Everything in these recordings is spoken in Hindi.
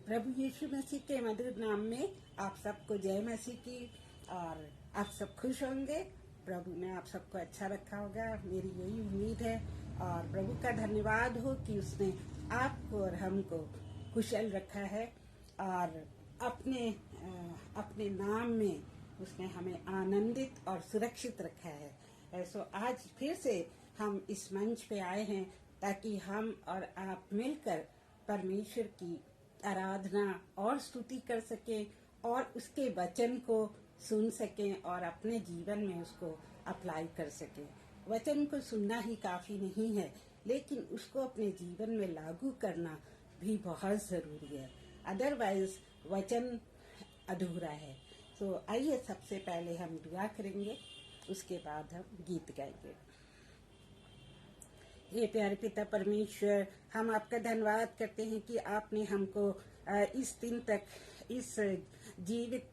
प्रभु यीशु मसीह के मधुर नाम में आप सबको जय मसीह की। और आप सब खुश होंगे। प्रभु ने आप सबको अच्छा रखा होगा, मेरी यही उम्मीद है। और प्रभु का धन्यवाद हो कि उसने आपको और हमको कुशल रखा है और अपने नाम में उसने हमें आनंदित और सुरक्षित रखा है। सो आज फिर से हम इस मंच पे आए हैं ताकि हम और आप मिलकर परमेश्वर की आराधना और स्तुति कर सकें और उसके वचन को सुन सकें और अपने जीवन में उसको अप्लाई कर सकें। वचन को सुनना ही काफी नहीं है, लेकिन उसको अपने जीवन में लागू करना भी बहुत जरूरी है। अदरवाइज वचन अधूरा है। तो आइए सबसे पहले हम दुआ करेंगे, उसके बाद हम गीत गाएंगे। हे प्यारे पिता परमेश्वर, हम आपका धन्यवाद करते हैं कि आपने हमको इस दिन तक इस जीवित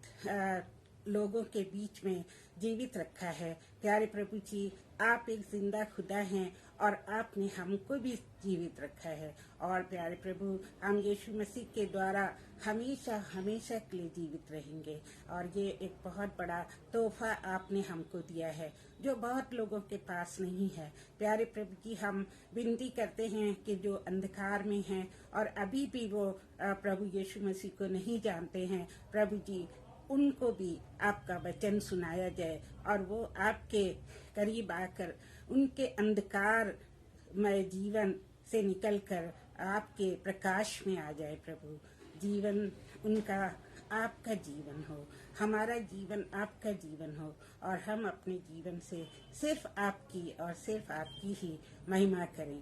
लोगों के बीच में जीवित रखा है। प्यारे प्रभु जी, आप एक जिंदा खुदा हैं और आपने हमको भी जीवित रखा है। और प्यारे प्रभु, हम यीशु मसीह के द्वारा हमेशा हमेशा के लिए जीवित रहेंगे। और ये एक बहुत बड़ा तोहफा आपने हमको दिया है जो बहुत लोगों के पास नहीं है। प्यारे प्रभु जी, हम विनती करते हैं कि जो अंधकार में हैं और अभी भी वो प्रभु यीशु मसीह को नहीं जानते हैं, प्रभु जी उनको भी आपका वचन सुनाया जाए और वो आपके करीब आकर उनके अंधकारमय जीवन से निकलकर आपके प्रकाश में आ जाए। प्रभु, जीवन उनका आपका जीवन हो, हमारा जीवन आपका जीवन हो और हम अपने जीवन से सिर्फ आपकी और सिर्फ आपकी ही महिमा करें।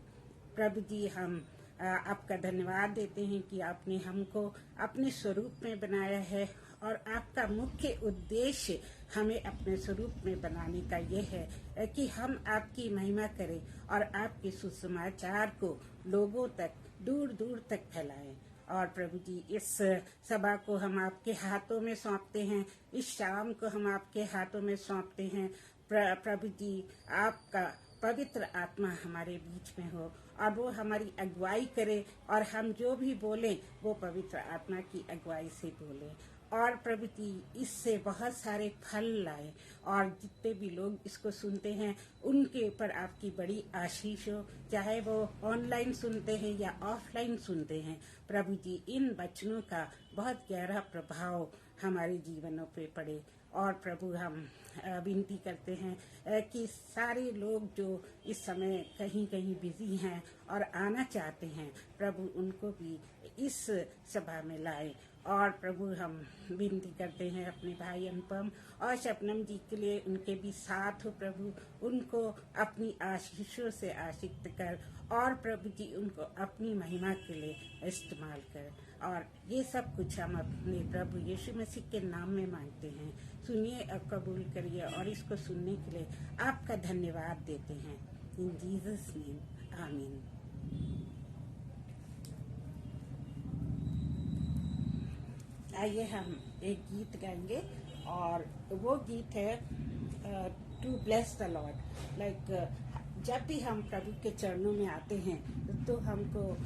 प्रभु जी, हम आपका धन्यवाद देते हैं कि आपने हमको अपने स्वरूप में बनाया है और आपका मुख्य उद्देश्य हमें अपने स्वरूप में बनाने का यह है कि हम आपकी महिमा करें और आपके सुसमाचार को लोगों तक दूर दूर तक फैलाएं। और प्रभु जी, इस सभा को हम आपके हाथों में सौंपते हैं, इस शाम को हम आपके हाथों में सौंपते हैं। प्रभु जी, आपका पवित्र आत्मा हमारे बीच में हो और वो हमारी अगुवाई करे और हम जो भी बोलें वो पवित्र आत्मा की अगुवाई से बोलें। और प्रभु जी, इससे बहुत सारे फल लाए और जितने भी लोग इसको सुनते हैं उनके ऊपर आपकी बड़ी आशीष हो, चाहे वो ऑनलाइन सुनते हैं या ऑफलाइन सुनते हैं। प्रभु जी, इन वचनों का बहुत गहरा प्रभाव हमारे जीवनों पे पड़े। और प्रभु, हम विनती करते हैं कि सारे लोग जो इस समय कहीं कहीं बिजी हैं और आना चाहते हैं, प्रभु उनको भी इस सभा में लाए। और प्रभु, हम विनती करते हैं अपने भाई अनुपम और शबनम जी के लिए, उनके भी साथ हो प्रभु, उनको अपनी आशीषों से आशीषित कर और प्रभु जी उनको अपनी महिमा के लिए इस्तेमाल कर। और ये सब कुछ हम अपने प्रभु यीशु मसीह के नाम में मांगते हैं। सुनिए और कबूल करिए और इसको सुनने के लिए आपका धन्यवाद देते हैं। इन जीसस नेम, आमीन। आइए हम एक गीत गाएंगे और वो गीत है to bless the lord. Like जब भी हम प्रभु के चरणों में आते हैं तो हमको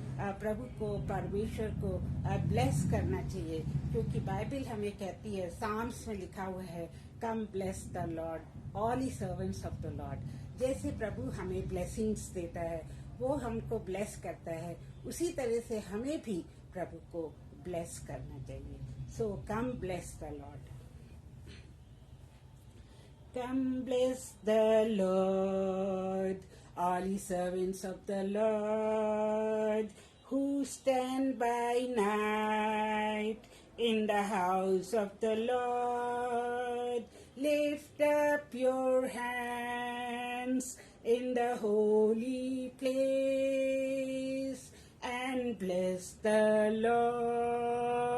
प्रभु को, परमेश्वर को ब्लेस करना चाहिए, क्योंकि बाइबल हमें कहती है, साम्स में लिखा हुआ है, come bless the lord all he servants of the lord. जैसे प्रभु हमें ब्लेसिंग्स देता है, वो हमको ब्लेस करता है, उसी तरह से हमें भी प्रभु को ब्लेस करना चाहिए। So come bless the lord. Come bless the Lord, all ye servants of the Lord, who stand by night in the house of the Lord. Lift up your hands in the holy place and bless the Lord,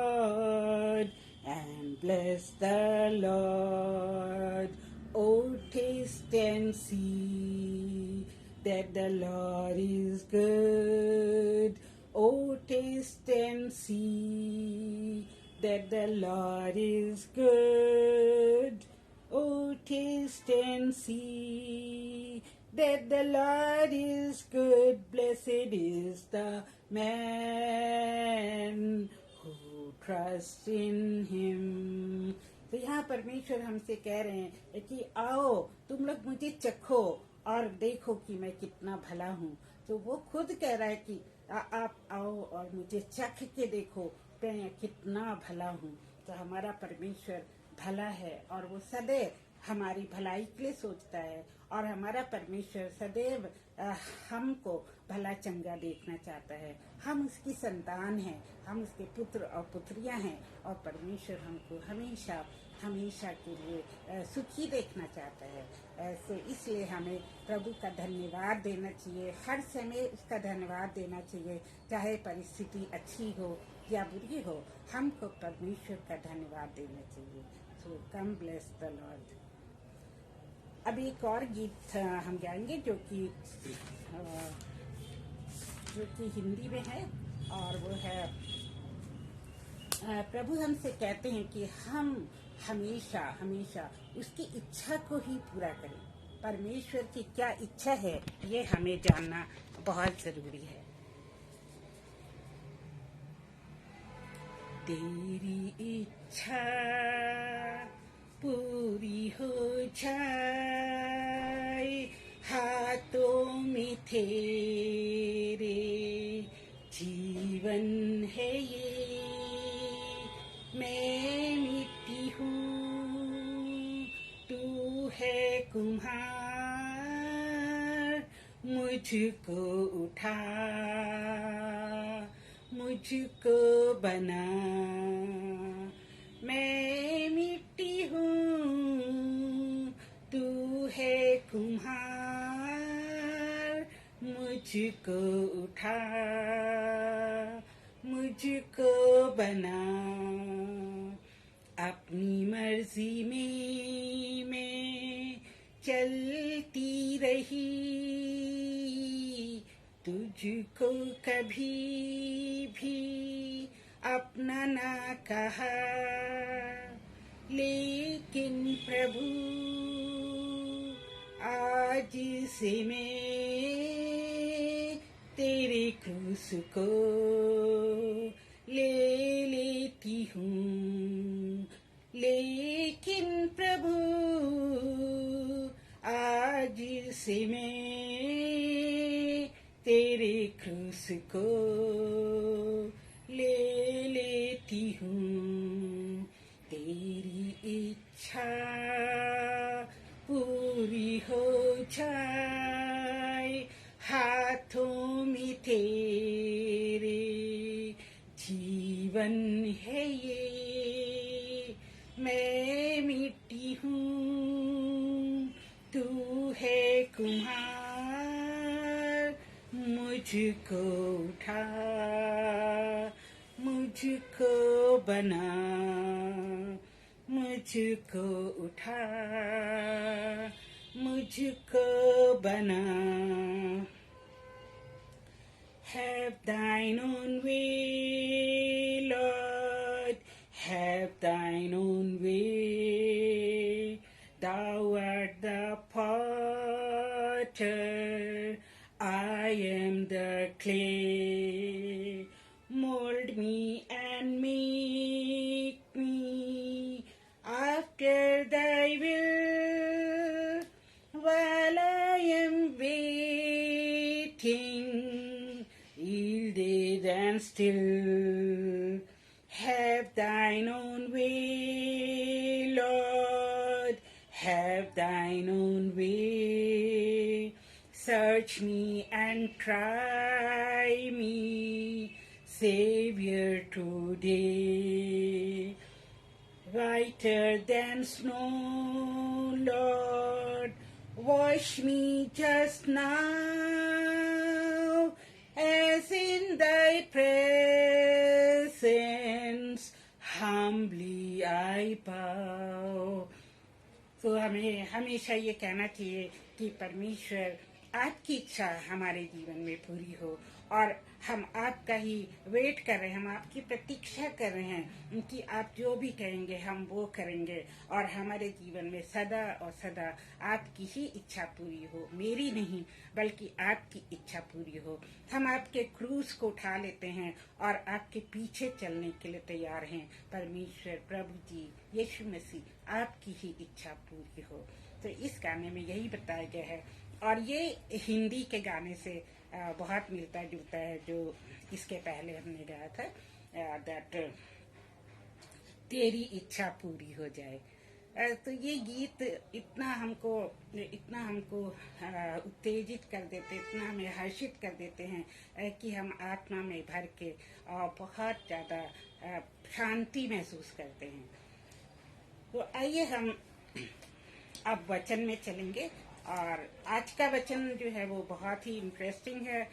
and bless the Lord. Oh, taste and see that the Lord is good. Oh, taste and see that the Lord is good. Oh, taste and see that the Lord is good. Blessed is the man who trust in him. तो यहाँ परमेश्वर हमसे कह रहे हैं कि आओ तुम लोग मुझे चखो और देखो कि मैं कितना भला हूँ. तो वो खुद कह रहा है कि आप आओ और मुझे चख के देखो मैं कितना भला हूँ. तो हमारा परमेश्वर भला है और वो सदैव हमारी भलाई के लिए सोचता है और हमारा परमेश्वर सदैव हमको भला चंगा देखना चाहता है. हम उसकी संतान हैं, हम उसके पुत्र और पुत्रियां हैं और परमेश्वर हमको हमेशा हमेशा के लिए सुखी देखना चाहता है. तो इसलिए हमें प्रभु का धन्यवाद देना चाहिए, हर समय उसका धन्यवाद देना चाहिए, चाहे परिस्थिति अच्छी हो या बुरी हो, हमको परमेश्वर का धन्यवाद देना चाहिए. So come bless the Lord. अब एक और गीत हम गाएंगे जो कि हिंदी में है और वो है प्रभु हमसे कहते हैं कि हम हमेशा हमेशा उसकी इच्छा को ही पूरा करें. परमेश्वर की क्या इच्छा है ये हमें जानना बहुत जरूरी है. तेरी इच्छा पूरी हो जाए हाथों में तेरे जीवन है ये. मैं मिट्टी हूँ तू है कुम्हार, मुझको उठा मुझको बना. मैं मिट्टी हूँ तू है कुम्हार, मुझको उठा मुझको बना. अपनी मर्जी में मैं चलती रही, तुझको कभी भी अपना ना कहा. लेकिन प्रभु आज से मैं तेरे क्रूस को ले लेती हूँ. लेकिन प्रभु आज से मैं तेरे क्रूस को ले लेती हूँ. तेरी इच्छा पूरी हो जाए हाथों में तेरे जीवन है ये. मैं मिट्टी हूँ तू है कुम्हार, मुझको उठा मुझको बना. मुझको उठा मुझको बना. Have thine own way, Lord, have thine own way. Thou art the potter, I am the clay. Mold me and make me after thy will, while I am waiting, yielded and still. Have thine own way, Lord, have thine own way. Search me and try me, Savior, today. Whiter than snow, Lord, wash me just now, as in thy presence humbly I bow. तो हमें हमेशा ये कहना चाहिए कि परमेश्वर आपकी इच्छा हमारे जीवन में पूरी हो, और हम आपका ही वेट कर रहे हैं, हम आपकी प्रतीक्षा कर रहे हैं कि आप जो भी कहेंगे हम वो करेंगे, और हमारे जीवन में सदा और सदा आपकी ही इच्छा पूरी हो, मेरी नहीं बल्कि आपकी इच्छा पूरी हो। हम आपके क्रूस को उठा लेते हैं और आपके पीछे चलने के लिए तैयार हैं। परमेश्वर प्रभु जी यीशु मसीह आपकी ही इच्छा पूरी हो। तो इस गाने में यही बताया गया है, और ये हिंदी के गाने से बहुत मिलता जुलता है जो इसके पहले हमने गाया था, दैट तेरी इच्छा पूरी हो जाए। तो ये गीत इतना हमको उत्तेजित कर देते, इतना हमें हर्षित कर देते हैं कि हम आत्मा में भर के बहुत ज़्यादा शांति महसूस करते हैं। तो आइए हम अब वचन में चलेंगे, और आज का वचन जो है वो बहुत ही इंटरेस्टिंग है।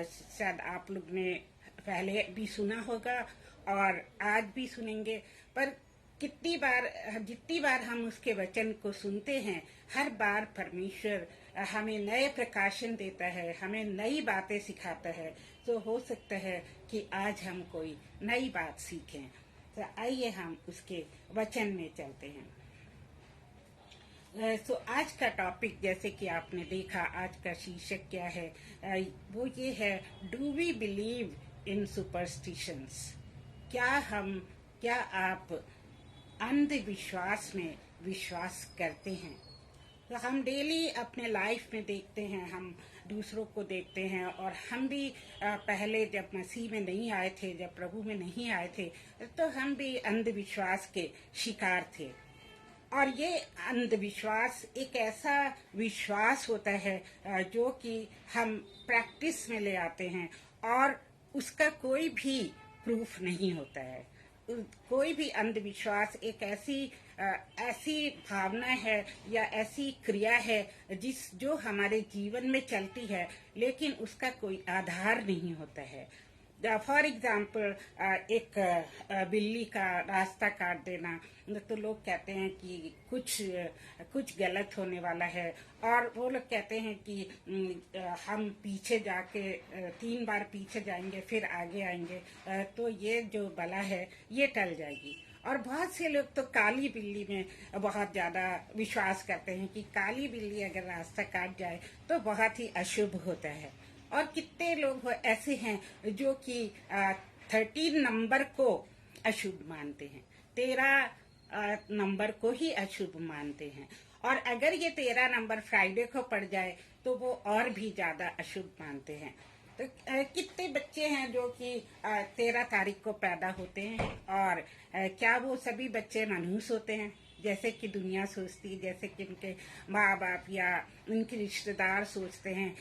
शायद आप लोग ने पहले भी सुना होगा और आज भी सुनेंगे, पर जितनी बार हम उसके वचन को सुनते हैं, हर बार परमेश्वर हमें नए प्रकाशन देता है, हमें नई बातें सिखाता है। तो हो सकता है कि आज हम कोई नई बात सीखें। तो आइए हम उसके वचन में चलते हैं। तो आज का टॉपिक, जैसे कि आपने देखा, आज का शीर्षक क्या है, वो ये है, do we believe in superstitions. क्या आप अंधविश्वास में विश्वास करते हैं? तो हम डेली अपने लाइफ में देखते हैं, हम दूसरों को देखते हैं, और हम भी पहले जब मसीह में नहीं आए थे, जब प्रभु में नहीं आए थे, तो हम भी अंधविश्वास के शिकार थे। और ये अंधविश्वास एक ऐसा विश्वास होता है जो कि हम प्रैक्टिस में ले आते हैं, और उसका कोई भी प्रूफ नहीं होता है। कोई भी अंधविश्वास एक ऐसी भावना है या ऐसी क्रिया है जो हमारे जीवन में चलती है, लेकिन उसका कोई आधार नहीं होता है। फॉर एग्जाम्पल, एक बिल्ली का रास्ता काट देना, तो लोग कहते हैं कि कुछ गलत होने वाला है, और वो लोग कहते हैं कि हम पीछे जाके 3 बार पीछे जाएंगे फिर आगे आएंगे, तो ये जो बला है ये टल जाएगी। और बहुत से लोग तो काली बिल्ली में बहुत ज़्यादा विश्वास करते हैं कि काली बिल्ली अगर रास्ता काट जाए तो बहुत ही अशुभ होता है। और कितने लोग ऐसे हैं जो कि 13 नंबर को अशुभ मानते हैं, 13 नंबर को ही अशुभ मानते हैं, और अगर ये 13 नंबर फ्राइडे को पड़ जाए तो वो और भी ज्यादा अशुभ मानते हैं। तो कितने बच्चे हैं जो कि 13 तारीख को पैदा होते हैं, और क्या वो सभी बच्चे मनहूस होते हैं जैसे कि दुनिया सोचती है, जैसे कि उनके माँ बाप या उनके रिश्तेदार सोचते हैं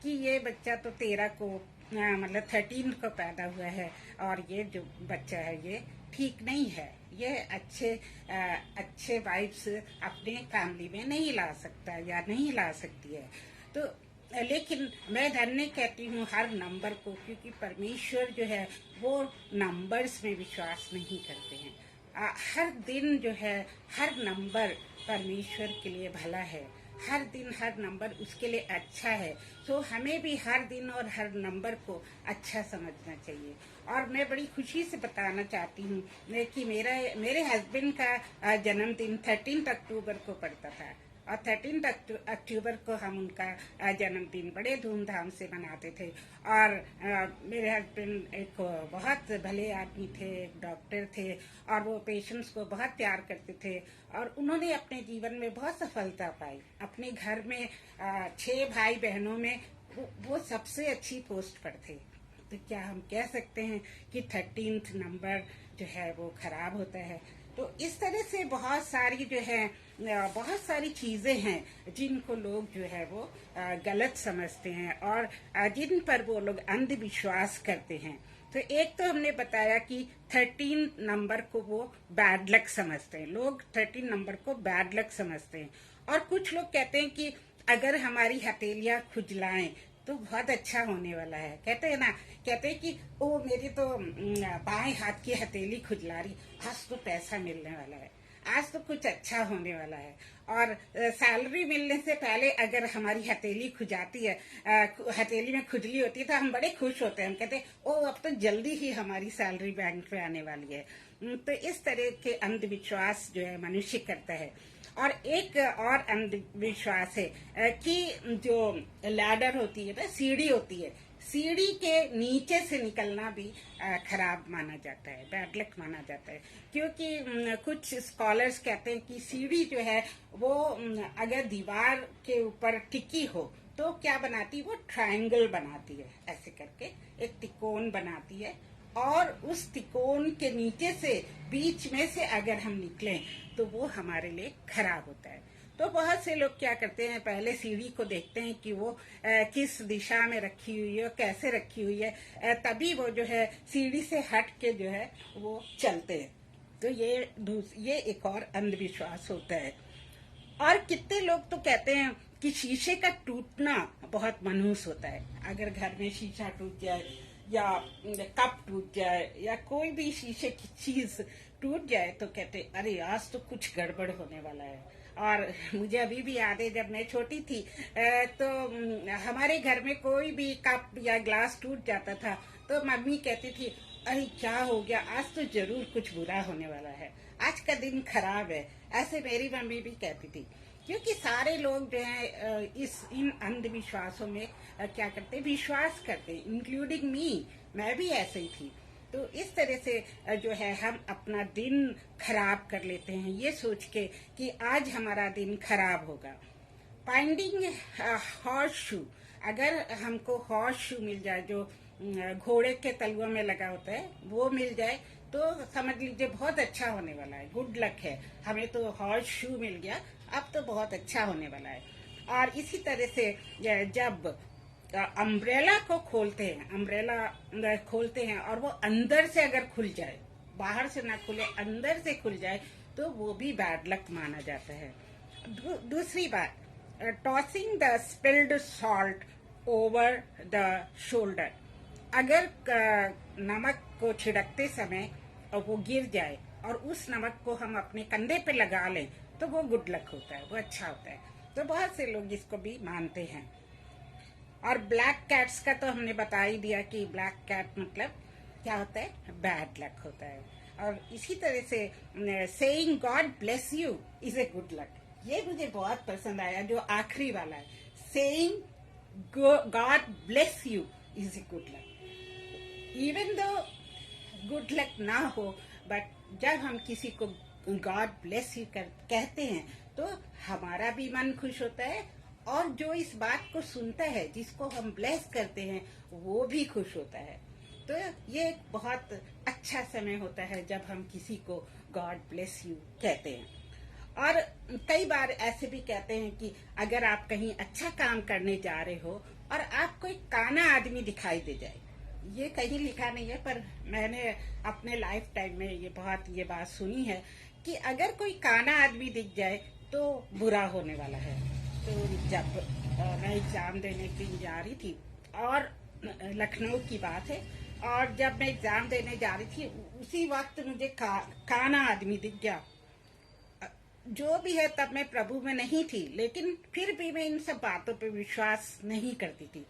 कि ये बच्चा तो 13 को मतलब 13 को पैदा हुआ है, और ये जो बच्चा है ये ठीक नहीं है, ये अच्छे वाइब्स अपने फैमिली में नहीं ला सकता या नहीं ला सकती है। तो लेकिन मैं धन्य कहती हूँ हर नंबर को, क्योंकि परमेश्वर जो है वो नंबर्स में विश्वास नहीं करते हैं। हर दिन जो है, हर नंबर परमेश्वर के लिए भला है, हर दिन हर नंबर उसके लिए अच्छा है। तो हमें भी हर दिन और हर नंबर को अच्छा समझना चाहिए। और मैं बड़ी खुशी से बताना चाहती हूँ कि मेरे हस्बैंड का जन्मदिन 13 अक्टूबर को पड़ता था, और 13 अक्टूबर को हम उनका जन्मदिन बड़े धूमधाम से मनाते थे। और मेरे हस्बैंड एक बहुत भले आदमी थे, एक डॉक्टर थे, और वो पेशेंट्स को बहुत प्यार करते थे, और उन्होंने अपने जीवन में बहुत सफलता पाई। अपने घर में 6 भाई बहनों में वो सबसे अच्छी पोस्ट पर थे। तो क्या हम कह सकते हैं कि 13th नंबर जो है वो खराब होता है? तो इस तरह से बहुत सारी चीजें हैं जिनको लोग जो है वो गलत समझते हैं, और जिन पर वो लोग अंधविश्वास करते हैं। तो एक तो हमने बताया कि 13 नंबर को वो बैड लक समझते हैं, लोग 13 नंबर को बैड लक समझते हैं। और कुछ लोग कहते हैं कि अगर हमारी हथेलियां खुजलाएं तो बहुत अच्छा होने वाला है। कहते हैं कि ओ मेरी तो बाएं हाथ की हथेली खुजला रही, आज तो पैसा मिलने वाला है। आज तो कुछ अच्छा होने वाला है। और सैलरी मिलने से पहले अगर हमारी हथेली खुजाती है, हथेली में खुजली होती है, तो हम बड़े खुश होते हैं। हम कहते हैं ओ अब तो जल्दी ही हमारी सैलरी बैंक पे आने वाली है। तो इस तरह के अंधविश्वास जो है मनुष्य करता है। और एक और अंधविश्वास है कि जो लैडर होती है ना, सीढ़ी होती है, सीढ़ी के नीचे से निकलना भी खराब माना जाता है, बैड लक माना जाता है। क्योंकि कुछ स्कॉलर्स कहते हैं कि सीढ़ी जो है वो अगर दीवार के ऊपर टिकी हो तो क्या बनाती है, वो ट्रायंगल बनाती है, ऐसे करके एक त्रिकोण बनाती है। और उस त्रिकोण के नीचे से बीच में से अगर हम निकलें तो वो हमारे लिए खराब होता है। तो बहुत से लोग क्या करते हैं, पहले सीढ़ी को देखते हैं कि वो किस दिशा में रखी हुई है, कैसे रखी हुई है, तभी वो जो है सीढ़ी से हट के जो है वो चलते हैं। तो ये एक और अंधविश्वास होता है। और कितने लोग तो कहते हैं कि शीशे का टूटना बहुत मनहूस होता है। अगर घर में शीशा टूट जाए या कप टूट जाए या कोई भी शीशे की चीज टूट जाए तो कहते अरे आज तो कुछ गड़बड़ होने वाला है। और मुझे अभी भी याद है जब मैं छोटी थी तो हमारे घर में कोई भी कप या ग्लास टूट जाता था तो मम्मी कहती थी अरे क्या हो गया, आज तो जरूर कुछ बुरा होने वाला है, आज का दिन खराब है। ऐसे मेरी मम्मी भी कहती थी। क्योंकि सारे लोग जो है इन अंधविश्वासों में क्या करते, विश्वास करते, इंक्लूडिंग मी, मैं भी ऐसे ही थी। तो इस तरह से जो है हम अपना दिन खराब कर लेते हैं ये सोच के कि आज हमारा दिन खराब होगा। फाइंडिंग हॉर्स शू, अगर हमको हॉर्स शू मिल जाए जो घोड़े के तलुओं में लगा होता है, वो मिल जाए तो समझ लीजिए बहुत अच्छा होने वाला है, गुड लक है, हमें तो हॉर्स शू मिल गया, अब तो बहुत अच्छा होने वाला है। और इसी तरह से जब अम्ब्रेला को खोलते हैं, अम्ब्रेला खोलते हैं और वो अंदर से अगर खुल जाए, बाहर से ना खुले अंदर से खुल जाए तो वो भी बैड लक माना जाता है। दूसरी बात, tossing the spilled salt over the shoulder, अगर नमक को छिड़कते समय वो गिर जाए और उस नमक को हम अपने कंधे पे लगा लें तो वो गुड लक होता है, वो अच्छा होता है। तो बहुत से लोग इसको भी मानते हैं। और ब्लैक कैट्स का तो हमने बता ही दिया कि ब्लैक कैट मतलब क्या होता है, बैड लक होता है। और इसी तरह से saying God bless you is a good luck, ये मुझे बहुत पसंद आया जो आखिरी वाला है, saying God bless you is a good luck. Even though good luck ना हो, बट जब हम किसी को गॉड ब्लेस यू कहते हैं तो हमारा भी मन खुश होता है और जो इस बात को सुनता है, जिसको हम ब्लेस करते हैं, वो भी खुश होता है। तो ये एक बहुत अच्छा समय होता है जब हम किसी को गॉड ब्लेस यू कहते हैं। और कई बार ऐसे भी कहते हैं कि अगर आप कहीं अच्छा काम करने जा रहे हो और आपको एक काना आदमी दिखाई दे जाए, ये कहीं लिखा नहीं है पर मैंने अपने लाइफ टाइम में ये बात सुनी है कि अगर कोई काना आदमी दिख जाए तो बुरा होने वाला है। तो जब मैं एग्जाम देने के लिए जा रही थी और लखनऊ की बात है, और जब मैं एग्जाम देने जा रही थी उसी वक्त मुझे काना आदमी दिख गया। जो भी है, तब मैं प्रभु में नहीं थी, लेकिन फिर भी मैं इन सब बातों पे विश्वास नहीं करती थी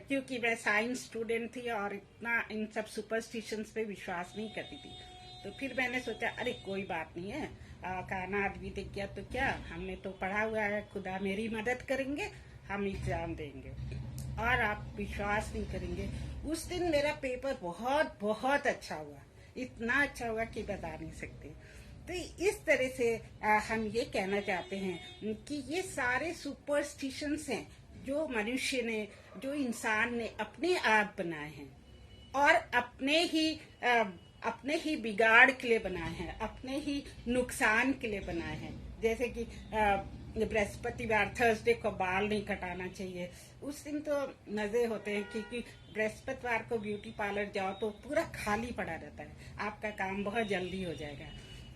क्योंकि मैं साइंस स्टूडेंट थी और इतना इन सब सुपरस्टिशंस पे विश्वास नहीं करती थी। तो फिर मैंने सोचा अरे कोई बात नहीं है, काना आदमी दिख गया तो क्या, हमने तो पढ़ा हुआ है, खुदा मेरी मदद करेंगे, हम एग्जाम देंगे। और आप विश्वास नहीं करेंगे, उस दिन मेरा पेपर बहुत बहुत अच्छा हुआ, इतना अच्छा हुआ कि बता नहीं सकते। तो इस तरह से हम ये कहना चाहते हैं कि ये सारे सुपरस्टिशंस हैं जो मनुष्य ने, जो इंसान ने अपने आप बनाए हैं और अपने ही बिगाड़ के लिए बनाए हैं, अपने ही नुकसान के लिए बनाए हैं। जैसे कि बृहस्पतिवार, थर्सडे को बाल नहीं कटाना चाहिए, उस दिन तो मजे होते हैं क्योंकि बृहस्पतिवार को ब्यूटी पार्लर जाओ तो पूरा खाली पड़ा रहता है, आपका काम बहुत जल्दी हो जाएगा।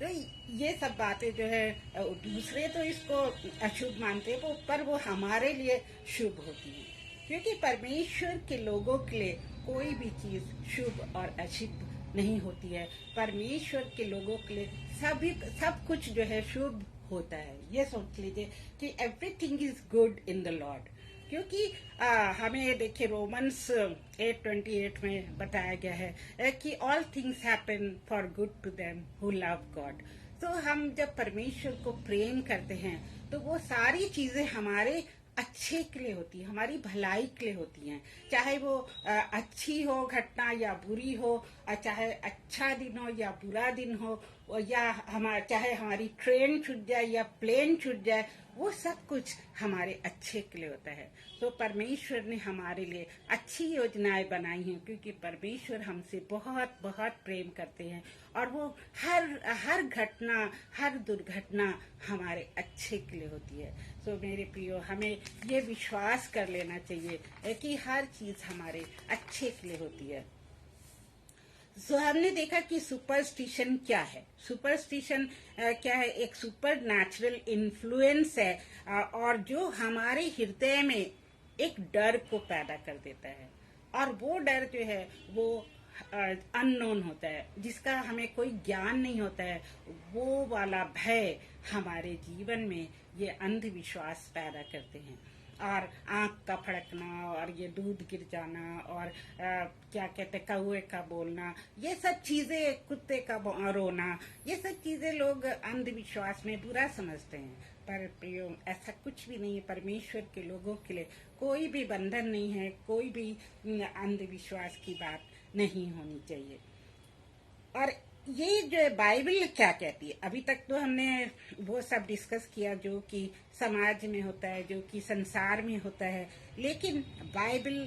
तो ये सब बातें जो है दूसरे तो इसको अशुभ मानते हैं, पर वो हमारे लिए शुभ होती है क्योंकि परमेश्वर के लोगों के लिए कोई भी चीज शुभ और अशुभ नहीं होती है। परमेश्वर के लोगों के लिए सब कुछ जो है शुभ होता है। ये सोच लीजिए कि everything is good in the Lord, क्योंकि हमें देखिए रोमन्स 8:28 में बताया गया है कि all things happen for good to them who love God. तो हम जब परमेश्वर को प्रेम करते हैं तो वो सारी चीजें हमारे अच्छे के लिए होती है, हमारी भलाई के लिए होती हैं। चाहे वो अच्छी हो घटना या बुरी हो, चाहे अच्छा दिन हो या बुरा दिन हो, या चाहे हमारी ट्रेन छूट जाए या प्लेन छूट जाए, वो सब कुछ हमारे अच्छे के लिए होता है। तो परमेश्वर ने हमारे लिए अच्छी योजनाएं बनाई हैं, क्योंकि परमेश्वर हमसे बहुत बहुत प्रेम करते हैं और वो हर घटना, हर दुर्घटना हमारे अच्छे के लिए होती है। तो मेरे प्रियो, हमें ये विश्वास कर लेना चाहिए कि हर चीज हमारे अच्छे के लिए होती है। सो हमने देखा कि सुपरस्टिशन क्या है। सुपरस्टिशन क्या है? एक सुपर नेचुरल इन्फ्लुएंस है, और जो हमारे हृदय में एक डर को पैदा कर देता है, और वो डर जो है वो अननोन होता है, जिसका हमें कोई ज्ञान नहीं होता है। वो वाला भय हमारे जीवन में ये अंधविश्वास पैदा करते हैं, और आंख का फड़कना, और ये दूध गिर जाना, और क्या कहते हैं कौवे का बोलना, ये सब चीजें, कुत्ते का रोना, ये सब चीजें लोग अंधविश्वास में बुरा समझते हैं। पर प्रियो, ऐसा कुछ भी नहीं है। परमेश्वर के लोगों के लिए कोई भी बंधन नहीं है, कोई भी अंधविश्वास की बात नहीं होनी चाहिए। और ये जो बाइबल क्या कहती है, अभी तक तो हमने वो सब डिस्कस किया जो कि समाज में होता है, जो कि संसार में होता है, लेकिन बाइबल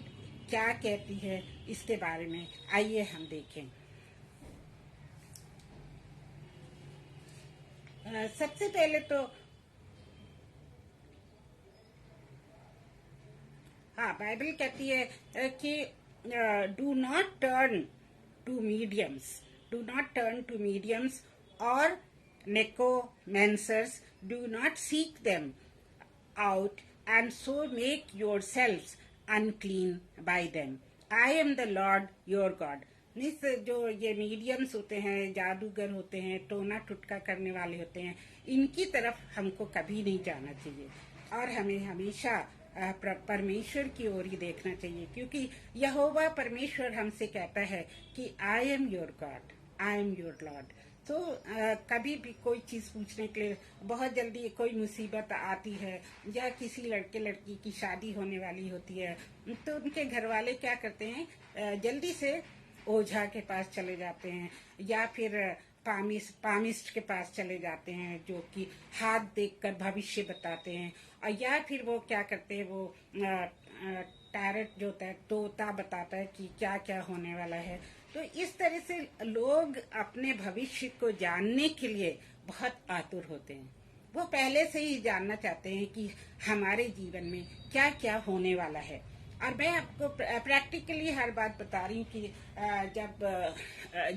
क्या कहती है इसके बारे में आइए हम देखें। सबसे पहले तो बाइबल कहती है कि do not turn to mediums, do not turn to mediums or necromancers, do not seek them out and so make yourselves unclean by them. I am the Lord your God. जो ये मीडियम्स होते हैं, जादूगर होते हैं, टोना टुटका करने वाले होते हैं, इनकी तरफ हमको कभी नहीं जाना चाहिए, और हमें हमेशा परमेश्वर की ओर ही देखना चाहिए, क्योंकि यहोवा परमेश्वर हमसे कहता है कि I am your God, I am your Lord. तो कभी भी कोई चीज पूछने के लिए बहुत जल्दी कोई मुसीबत आती है, या किसी लड़के लड़की की शादी होने वाली होती है, तो उनके घर वाले क्या करते हैं, जल्दी से ओझा के पास चले जाते हैं, या फिर पामिस्ट के पास चले जाते हैं, जो कि हाथ देखकर भविष्य बताते हैं, और या फिर वो क्या करते हैं, वो टैरट जो होता है, तोता बताता है कि क्या क्या होने वाला है। तो इस तरह से लोग अपने भविष्य को जानने के लिए बहुत आतुर होते हैं। वो पहले से ही जानना चाहते हैं कि हमारे जीवन में क्या क्या होने वाला है। और मैं आपको प्रैक्टिकली हर बात बता रही हूँ कि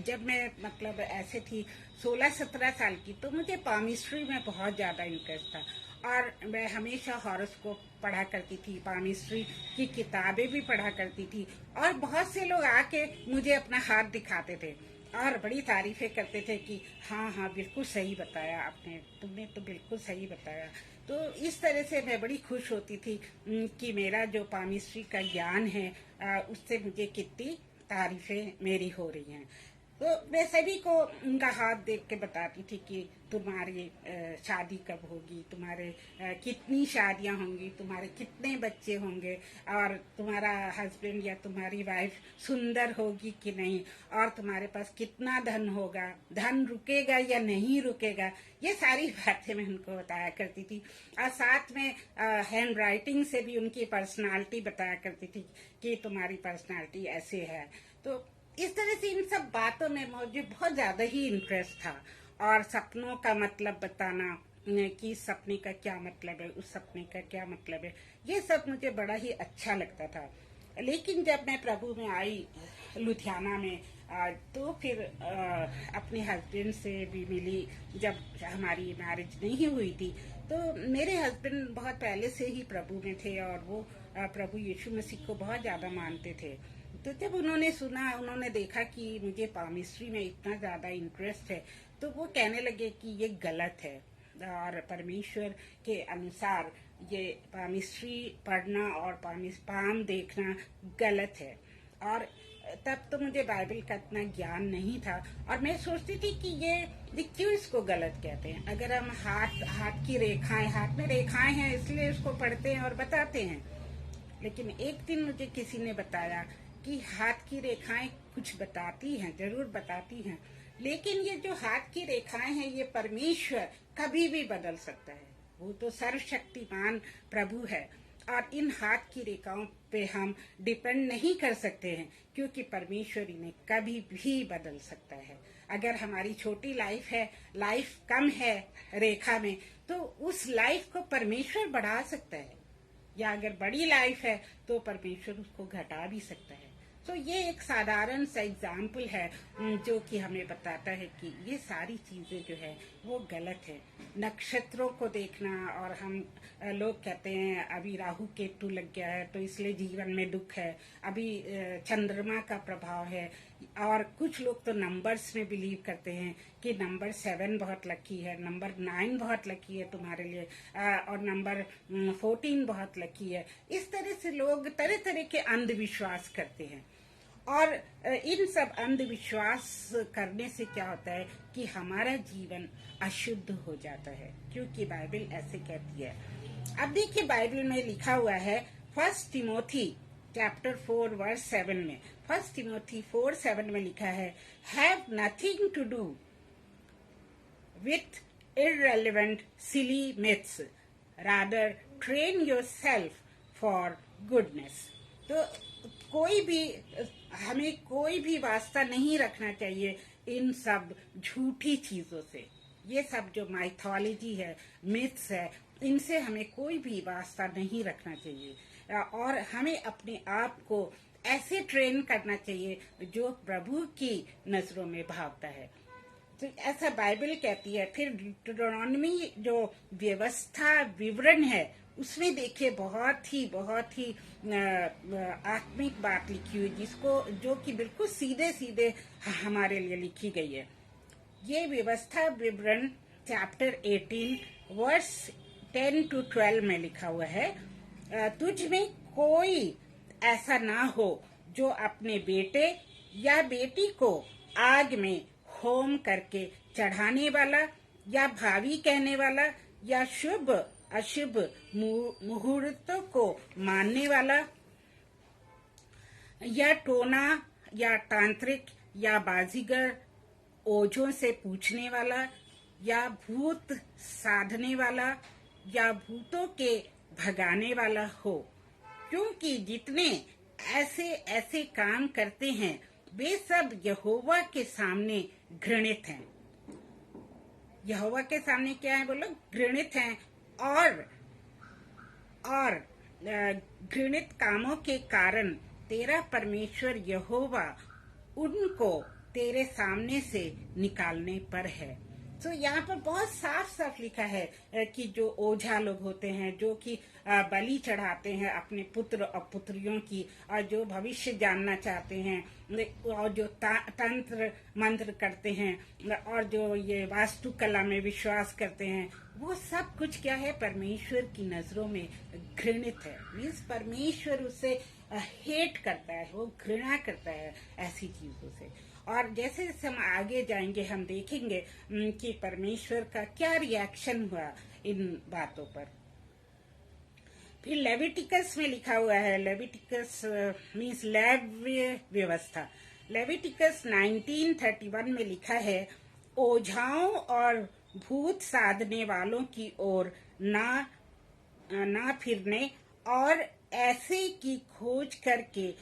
जब मैं मतलब ऐसे थी 16-17 साल की, तो मुझे पामिस्ट्री में बहुत ज्यादा इंटरेस्ट था, और मैं हमेशा हॉरोस्कोप पढ़ा करती थी, पामिस्ट्री की किताबें भी पढ़ा करती थी, और बहुत से लोग आके मुझे अपना हाथ दिखाते थे और बड़ी तारीफें करते थे कि हाँ हाँ बिल्कुल सही बताया आपने, तुमने तो बिल्कुल सही बताया। तो इस तरह से मैं बड़ी खुश होती थी कि मेरा जो पामिस्ट्री का ज्ञान है उससे मुझे कितनी तारीफें मेरी हो रही हैं। तो मैं सभी को उनका हाथ देख के बताती थी कि तुम्हारी शादी कब होगी, तुम्हारे कितनी शादियां होंगी, तुम्हारे कितने बच्चे होंगे, और तुम्हारा हस्बैंड या तुम्हारी वाइफ सुंदर होगी कि नहीं, और तुम्हारे पास कितना धन होगा, धन रुकेगा या नहीं रुकेगा। ये सारी बातें मैं उनको बताया करती थी, और साथ में हैंड राइटिंग से भी उनकी पर्सनालिटी बताया करती थी कि तुम्हारी पर्सनालिटी ऐसे है। तो इस तरह से इन सब बातों में मुझे बहुत ज्यादा ही इंटरेस्ट था, और सपनों का मतलब बताना कि सपने का क्या मतलब है, उस सपने का क्या मतलब है, ये सब मुझे बड़ा ही अच्छा लगता था। लेकिन जब मैं प्रभु में आई लुधियाना में, तो फिर अपने हस्बैंड से भी मिली। जब हमारी मैरिज नहीं हुई थी, तो मेरे हस्बैंड बहुत पहले से ही प्रभु में थे, और वो प्रभु यीशु मसीह को बहुत ज्यादा मानते थे। तो जब उन्होंने सुना, उन्होंने देखा कि मुझे पामिस्ट्री में इतना ज़्यादा इंटरेस्ट है, तो वो कहने लगे कि ये गलत है और परमेश्वर के अनुसार ये पामिस्ट्री पढ़ना और पाम देखना गलत है। और तब तो मुझे बाइबल का इतना ज्ञान नहीं था और मैं सोचती थी कि ये क्यों इसको गलत कहते हैं। अगर हम हाथ की रेखाएं, हाथ में रेखाएं हैं इसलिए उसको पढ़ते हैं और बताते हैं। लेकिन एक दिन मुझे किसी ने बताया कि हाथ की रेखाएं कुछ बताती हैं, जरूर बताती हैं, लेकिन ये जो हाथ की रेखाएं हैं ये परमेश्वर कभी भी बदल सकता है। वो तो सर्वशक्तिमान प्रभु है और इन हाथ की रेखाओं पे हम डिपेंड नहीं कर सकते हैं, क्योंकि परमेश्वर इन्हें कभी भी बदल सकता है। अगर हमारी छोटी लाइफ है, लाइफ कम है रेखा में, तो उस लाइफ को परमेश्वर बढ़ा सकता है, या अगर बड़ी लाइफ है तो परमेश्वर उसको घटा भी सकता है। तो ये एक साधारण सा एग्जाम्पल है जो कि हमें बताता है कि ये सारी चीजें जो है वो गलत है। नक्षत्रों को देखना, और हम लोग कहते हैं अभी राहु केतु लग गया है तो इसलिए जीवन में दुख है, अभी चंद्रमा का प्रभाव है, और कुछ लोग तो नंबर्स में बिलीव करते हैं कि नंबर 7 बहुत लकी है, नंबर 9 बहुत लकी है तुम्हारे लिए, और नंबर 14 बहुत लकी है। इस तरह से लोग तरह तरह के अंधविश्वास करते हैं, और इन सब अंधविश्वास करने से क्या होता है कि हमारा जीवन अशुद्ध हो जाता है, क्योंकि बाइबल ऐसे कहती है। अब देखिए बाइबल में लिखा हुआ है 1 तिमोथी चैप्टर 4 वर्स 7 में, 1 तिमोथी 4:7 में लिखा है, have nothing to do with irrelevant silly myths, rather train yourself for goodness। तो हमें कोई भी वास्ता नहीं रखना चाहिए इन सब झूठी चीजों से। ये सब जो माइथोलॉजी है, मिथ्स है, इनसे हमें कोई भी वास्ता नहीं रखना चाहिए, और हमें अपने आप को ऐसे ट्रेन करना चाहिए जो प्रभु की नजरों में भावता है। तो ऐसा बाइबल कहती है। फिर डिट्रोनॉमी जो व्यवस्था विवरण है उसमें देखिए बहुत ही आत्मिक बात लिखी हुई, जो कि बिल्कुल सीधे सीधे हमारे लिए लिखी गई है। ये व्यवस्था विवरण चैप्टर 18 वर्स 10 to 12 में लिखा हुआ है, तुझ में कोई ऐसा ना हो जो अपने बेटे या बेटी को आग में होम करके चढ़ाने वाला, या भावी कहने वाला, या शुभ अशुभ मुहूर्तों को मानने वाला, या टोना या तांत्रिक या बाजीगर, ओझों से पूछने वाला, या भूत साधने वाला, या भूतों के भगाने वाला हो, क्योंकि जितने ऐसे ऐसे काम करते हैं वे सब यहोवा के सामने घृणित हैं। यहोवा के सामने क्या है बोलो? घृणित हैं। और घृणित कामों के कारण तेरा परमेश्वर यहोवा उनको तेरे सामने से निकालने पर है। तो यहाँ पर बहुत साफ साफ लिखा है कि जो ओझा लोग होते हैं, जो कि बलि चढ़ाते हैं अपने पुत्र और पुत्रियों की, और जो भविष्य जानना चाहते हैं, और जो तंत्र मंत्र करते हैं, और जो ये वास्तुकला में विश्वास करते हैं, वो सब कुछ क्या है? परमेश्वर की नजरों में घृणित है। मीन्स परमेश्वर उसे हेट करता है, वो घृणा करता है ऐसी चीजों से। और जैसे जैसे हम आगे जाएंगे हम देखेंगे कि परमेश्वर का क्या रिएक्शन हुआ इन बातों पर। फिर लेविटिकस में लिखा हुआ है, लेविटिकस मीन्स लेव्य व्यवस्था, लेविटिकस 19:31 में लिखा है, ओझाओं और भूत साधने वालों की ओर ना फिरने और ऐसे की खोज करके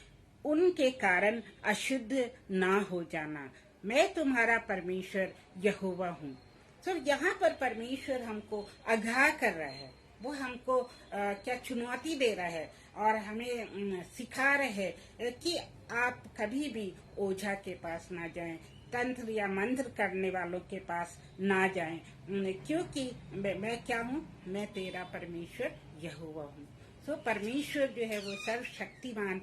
उनके कारण अशुद्ध ना हो जाना। मैं तुम्हारा परमेश्वर यहोवा हूँ। तो यहाँ पर परमेश्वर हमको आगाह कर रहा है, वो हमको क्या चुनौती दे रहा है और हमें सिखा रहे है कि आप कभी भी ओझा के पास ना जाएं, तंत्र या मंत्र करने वालों के पास ना जाएं, क्योंकि मैं क्या हूँ? मैं तेरा परमेश्वर यहोवा हूँ। तो परमेश्वर जो है वो सर्वशक्तिमान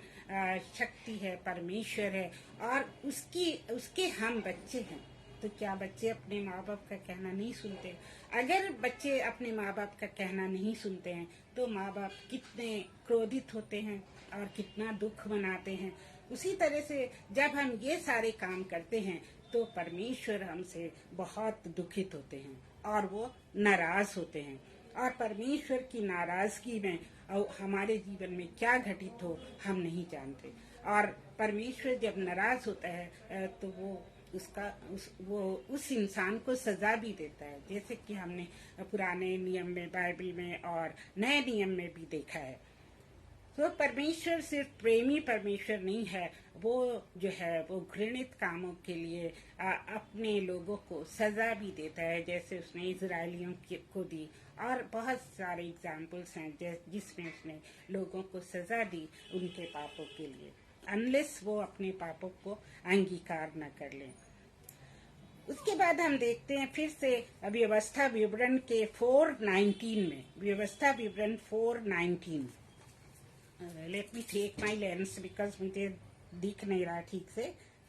शक्ति है, परमेश्वर है, और उसके हम बच्चे हैं। तो क्या बच्चे अपने माँ बाप का कहना नहीं सुनते? अगर बच्चे अपने माँ बाप का कहना नहीं सुनते हैं तो माँ बाप कितने क्रोधित होते हैं और कितना दुख मनाते हैं। उसी तरह से जब हम ये सारे काम करते हैं तो परमेश्वर हमसे बहुत दुखित होते हैं और वो नाराज होते हैं। और परमेश्वर की नाराजगी में हमारे जीवन में क्या घटित हो हम नहीं जानते। और परमेश्वर जब नाराज होता है तो वो उस इंसान को सजा भी देता है, जैसे कि हमने पुराने नियम में, बाइबल में और नए नियम में भी देखा है। तो परमेश्वर सिर्फ प्रेमी परमेश्वर नहीं है, वो जो है वो घृणित कामों के लिए अपने लोगों को सजा भी देता है, जैसे उसने इजरायलियों को दी। और बहुत सारे एग्जाम्पल्स हैं जिसमें उसने लोगों को सजा दी उनके पापों के लिए, अनलेस वो अपने पापों को अंगीकार न कर लें। उसके बाद हम देखते हैं फिर से व्यवस्था विवरण के 4:19 में, व्यवस्था विवरण 4:19। Let me take my lens because मुझे दिख नहीं रहा ठीक से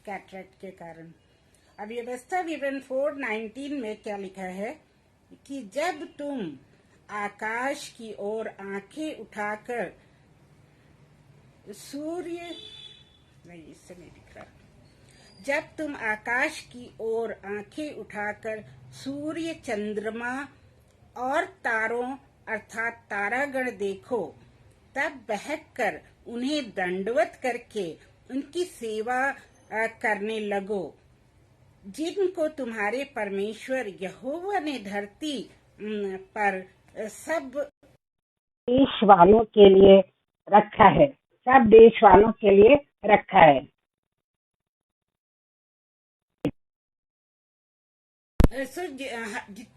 कैटरेक्ट के कारण। अब व्यवस्था विवरण 4:19 में क्या लिखा है कि जब तुम आकाश की ओर आंखें उठाकर सूर्य, नहीं इससे नहीं दिख रहा, जब तुम आकाश की ओर आंखें उठाकर सूर्य, चंद्रमा और तारों अर्थात तारागण देखो, तब बहक उन्हें दंडवत करके उनकी सेवा करने लगो, जिनको तुम्हारे परमेश्वर यहोवा ने धरती पर सब देश वालों के लिए रखा है, सब देश वालों के लिए रखा है।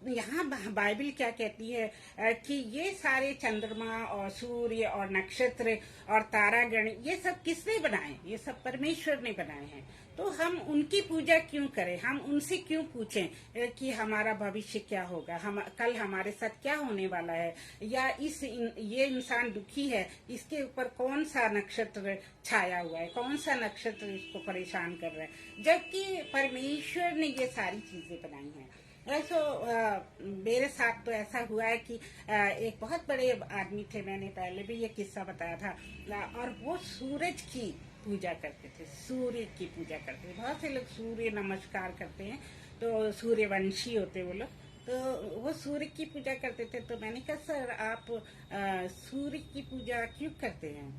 यहाँ बाइबल क्या कहती है कि ये सारे चंद्रमा और सूर्य और नक्षत्र और तारागण ये सब किसने बनाए? ये सब परमेश्वर ने बनाए हैं। तो हम उनकी पूजा क्यों करें? हम उनसे क्यों पूछें कि हमारा भविष्य क्या होगा, हम कल हमारे साथ क्या होने वाला है, या ये इंसान दुखी है, इसके ऊपर कौन सा नक्षत्र छाया हुआ है, कौन सा नक्षत्र इसको परेशान कर रहा है, जबकि परमेश्वर ने ये सारी चीजें बनाई हैं। मेरे साथ तो ऐसा हुआ है कि एक बहुत बड़े आदमी थे, मैंने पहले भी ये किस्सा बताया था, और वो सूरज की पूजा करते थे, सूर्य की पूजा करते थे। बहुत से लोग सूर्य नमस्कार करते हैं, तो सूर्यवंशी होते वो लोग, तो वो सूर्य की पूजा करते थे। तो मैंने कहा सर आप सूर्य की पूजा क्यों करते हैं?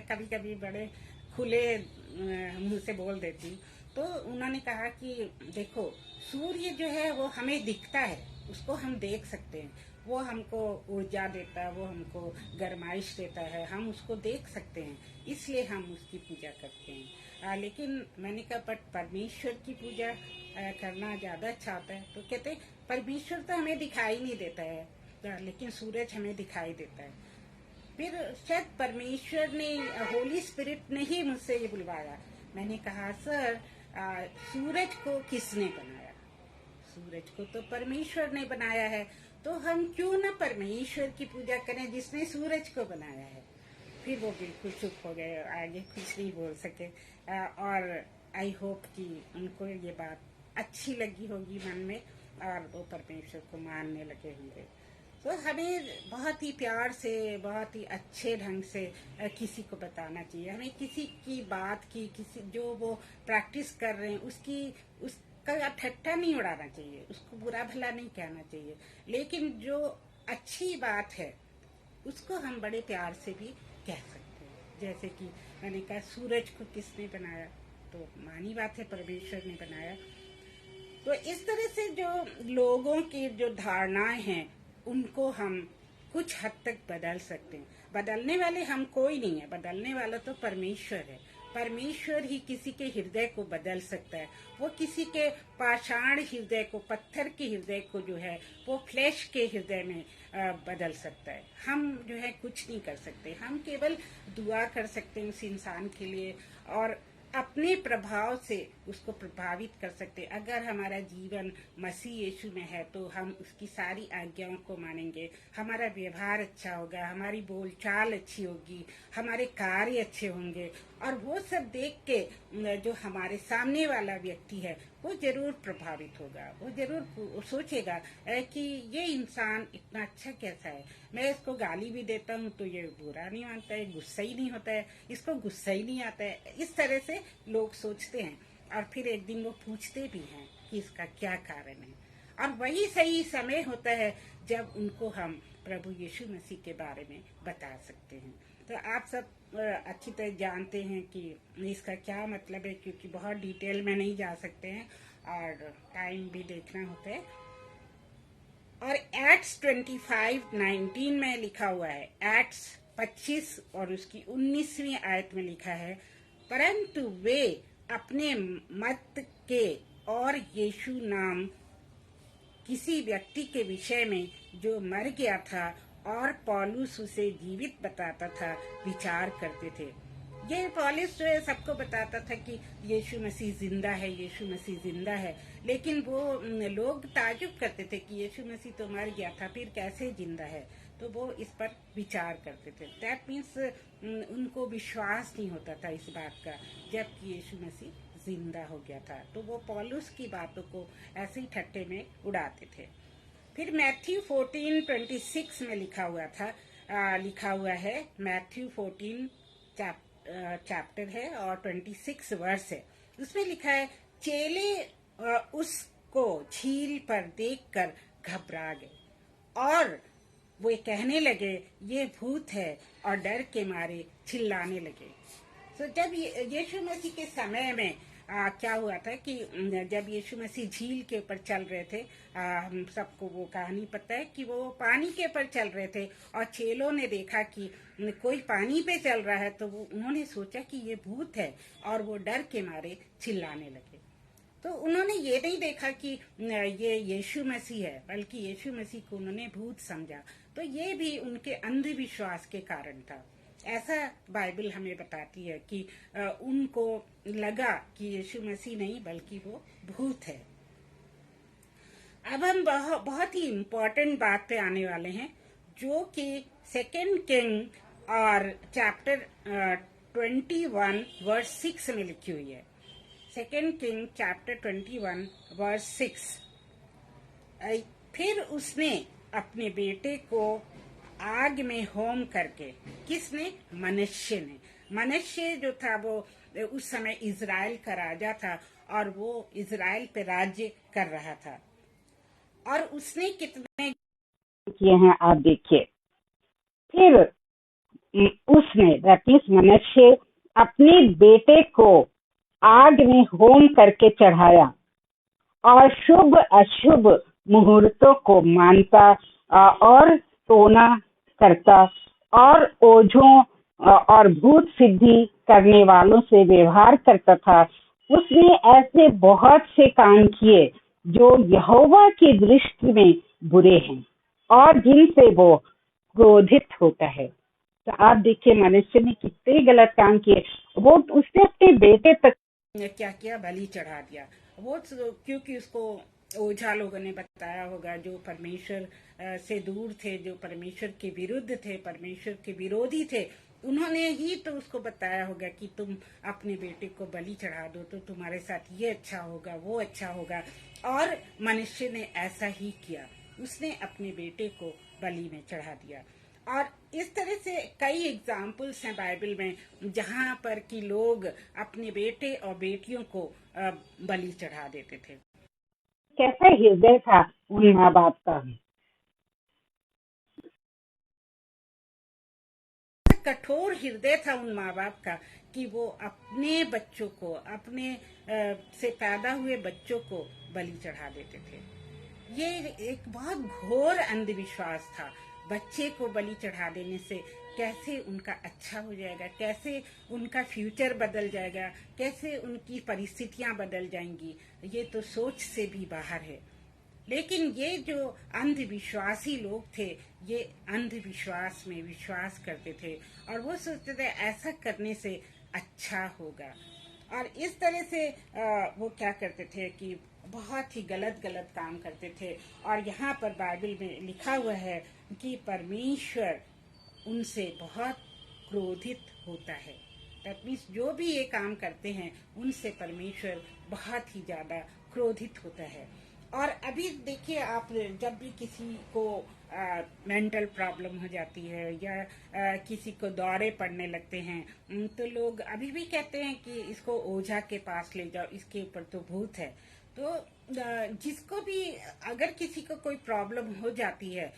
कभी कभी बड़े खुले मुंह से बोल देती हूँ। तो उन्होंने कहा कि देखो सूर्य जो है वो हमें दिखता है, उसको हम देख सकते हैं, वो हमको ऊर्जा देता है, वो हमको गरमाइश देता है, हम उसको देख सकते हैं, इसलिए हम उसकी पूजा करते हैं। लेकिन मैंने कहा बट परमेश्वर की पूजा करना ज़्यादा अच्छा होता है। तो कहते परमेश्वर तो हमें दिखाई नहीं देता है, लेकिन सूरज हमें दिखाई देता है। फिर शायद परमेश्वर ने, होली स्पिरिट ने ही मुझसे ये बुलवाया। मैंने कहा सर सूरज को किसने बनाया? सूरज को तो परमेश्वर ने बनाया है, तो हम क्यों ना परमेश्वर की पूजा करें जिसने सूरज को बनाया है। फिर वो बिल्कुल चुप हो गए, आगे कुछ नहीं बोल सके। और आई होप कि उनको ये बात अच्छी लगी होगी मन में और वो परमेश्वर को मानने लगे होंगे। तो हमें बहुत ही प्यार से, बहुत ही अच्छे ढंग से किसी को बताना चाहिए। हमें किसी की बात की, किसी जो वो प्रैक्टिस कर रहे हैं उसका ठट्ठा नहीं उड़ाना चाहिए, उसको बुरा भला नहीं कहना चाहिए, लेकिन जो अच्छी बात है उसको हम बड़े प्यार से भी कह सकते हैं। जैसे कि मैंने कहा सूरज को किसने बनाया? तो मानी बात है परमेश्वर ने बनाया। तो इस तरह से जो लोगों की जो धारणाएं हैं उनको हम कुछ हद तक बदल सकते हैं। बदलने वाले हम कोई नहीं है, बदलने वाला तो परमेश्वर है। परमेश्वर ही किसी के हृदय को बदल सकता है। वो किसी के पाषाण हृदय को, पत्थर के हृदय को जो है वो फ्लैश के हृदय में बदल सकता है। हम जो है कुछ नहीं कर सकते, हम केवल दुआ कर सकते हैं उस इंसान के लिए, और अपने प्रभाव से उसको प्रभावित कर सकते। अगर हमारा जीवन मसीह यीशु में है तो हम उसकी सारी आज्ञाओं को मानेंगे, हमारा व्यवहार अच्छा होगा, हमारी बोलचाल अच्छी होगी, हमारे कार्य अच्छे होंगे, और वो सब देख के जो हमारे सामने वाला व्यक्ति है वो जरूर प्रभावित होगा। वो जरूर सोचेगा कि ये इंसान इतना अच्छा कैसा है, मैं इसको गाली भी देता हूँ तो ये बुरा नहीं मानता है, गुस्सा ही नहीं होता है, इसको गुस्सा ही नहीं आता है। इस तरह से लोग सोचते हैं, और फिर एक दिन वो पूछते भी हैं कि इसका क्या कारण है। और वही सही समय होता है जब उनको हम प्रभु यीशु मसीह के बारे में बता सकते हैं। तो आप सब अच्छी तरह जानते हैं कि इसका क्या मतलब है, क्योंकि बहुत डिटेल में नहीं जा सकते हैं और टाइम भी देखना होता है। और एक्ट्स 25:19 में लिखा हुआ है, एक्ट्स 25 और उसकी 19वीं आयत में लिखा है, परंतु वे अपने मत के और यीशु नाम किसी व्यक्ति के विषय में जो मर गया था और पौलुस उसे जीवित बताता था विचार करते थे। ये पौलुस जो है सबको बताता था कि यीशु मसीह जिंदा है, यीशु मसीह जिंदा है, लेकिन वो लोग ताजुब करते थे कि यीशु मसीह तो मर गया था, फिर कैसे जिंदा है। तो वो इस पर विचार करते थे। दैट मीन्स उनको विश्वास नहीं होता था इस बात का, जबकि यीशु मसीह जिंदा हो गया था। तो वो पौलुस की बातों को ऐसे ही ठट्टे में उड़ाते थे। फिर मैथ्यू 14:26 में लिखा हुआ है, मैथ्यू 14 चैप्टर है और 26 वर्स है। उसमें लिखा है, चेले उसको झील पर देखकर घबरा गए और वो कहने लगे ये भूत है, और डर के मारे चिल्लाने लगे। तो जब यीशु मसीह के समय में क्या हुआ था कि जब यीशु मसीह झील के ऊपर चल रहे थे, हम सबको वो कहानी पता है कि वो पानी के ऊपर चल रहे थे और चेलों ने देखा कि कोई पानी पे चल रहा है, तो उन्होंने सोचा कि ये भूत है और वो डर के मारे चिल्लाने लगे। तो उन्होंने ये नहीं देखा कि ये यीशु मसीह है, बल्कि यीशु मसीह को उन्होंने भूत समझा। तो ये भी उनके अंधविश्वास के कारण था। ऐसा बाइबल हमें बताती है कि उनको लगा कि यीशु मसीह नहीं बल्कि वो भूत है। अब हम बहुत ही इम्पोर्टेंट बात पे आने वाले हैं, जो कि 2 किंग और चैप्टर 21 वर्स 6 में लिखी हुई है। 2 किंग चैप्टर 21 वर्स 6। फिर उसने अपने बेटे को आग में होम करके, किसने? मनुष्य जो था वो उस समय इजराइल का राजा था और वो इजराइल पे राज्य कर रहा था। और उसने कितने किए हैं आप देखिए। फिर उसने मनुष्य अपने बेटे को आग में होम करके चढ़ाया और शुभ अशुभ मुहूर्तों को मानता और टोना करता और ओझों और भूत सिद्धि करने वालों से व्यवहार करता था। उसने ऐसे बहुत से काम किए जो यहोवा की दृष्टि में बुरे हैं और जिनसे वो क्रोधित होता है। तो आप देखिए मनुष्य ने कितने गलत काम किए। वो उसने अपने बेटे तक क्या किया? बलि चढ़ा दिया। वो क्योंकि उसको ओझा लोगों ने बताया होगा, जो परमेश्वर से दूर थे, जो परमेश्वर के विरुद्ध थे, परमेश्वर के विरोधी थे, उन्होंने ही तो उसको बताया होगा कि तुम अपने बेटे को बलि चढ़ा दो तो तुम्हारे साथ ये अच्छा होगा, वो अच्छा होगा। और मनुष्य ने ऐसा ही किया, उसने अपने बेटे को बलि में चढ़ा दिया। और इस तरह से कई एग्जाम्पल्स हैं बाइबल में जहाँ पर कि लोग अपने बेटे और बेटियों को बलि चढ़ा देते थे। कैसा हृदय था उन माँ बाप का, कठोर हृदय था उन माँ बाप का कि वो अपने बच्चों को, अपने से पैदा हुए बच्चों को बलि चढ़ा देते थे। ये एक बहुत घोर अंधविश्वास था। बच्चे को बलि चढ़ा देने से कैसे उनका अच्छा हो जाएगा, कैसे उनका फ्यूचर बदल जाएगा, कैसे उनकी परिस्थितियां बदल जाएंगी, ये तो सोच से भी बाहर है। लेकिन ये जो अंधविश्वासी लोग थे, ये अंधविश्वास में विश्वास करते थे और वो सोचते थे ऐसा करने से अच्छा होगा। और इस तरह से वो क्या करते थे कि बहुत ही गलत गलत काम करते थे। और यहाँ पर बाइबल में लिखा हुआ है कि परमेश्वर उनसे बहुत क्रोधित होता है। दैट मीन्स जो भी ये काम करते हैं उनसे परमेश्वर बहुत ही ज़्यादा क्रोधित होता है। और अभी देखिए आप, जब भी किसी को मेंटल प्रॉब्लम हो जाती है या किसी को दौरे पड़ने लगते हैं, तो लोग अभी भी कहते हैं कि इसको ओझा के पास ले जाओ, इसके ऊपर तो भूत है। तो जिसको भी, अगर किसी को कोई प्रॉब्लम हो जाती है,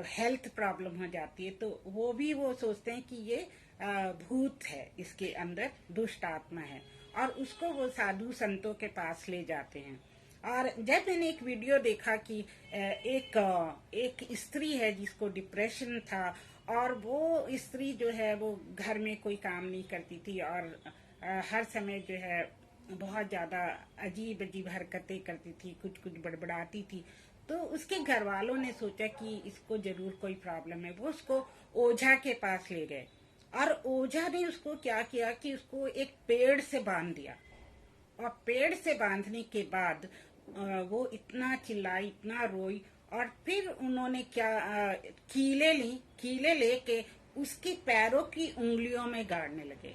हेल्थ प्रॉब्लम हो जाती है, तो वो सोचते हैं कि ये भूत है, इसके अंदर दुष्ट आत्मा है, और उसको वो साधु संतों के पास ले जाते हैं। और जब मैंने एक वीडियो देखा कि एक स्त्री है जिसको डिप्रेशन था, और वो स्त्री जो है वो घर में कोई काम नहीं करती थी, और हर समय जो है बहुत ज़्यादा अजीब अजीब हरकतें करती थी, कुछ कुछ बड़बड़ाती थी। तो उसके घर वालों ने सोचा कि इसको जरूर कोई प्रॉब्लम है। वो उसको ओझा के पास ले गए, और ओझा ने उसको क्या किया कि उसको एक पेड़ से बांध दिया। और पेड़ से बांधने के बाद वो इतना चिल्लाई, इतना रोई, और फिर उन्होंने क्या, कीले लेके उसकी पैरों की उंगलियों में गाड़ने लगे।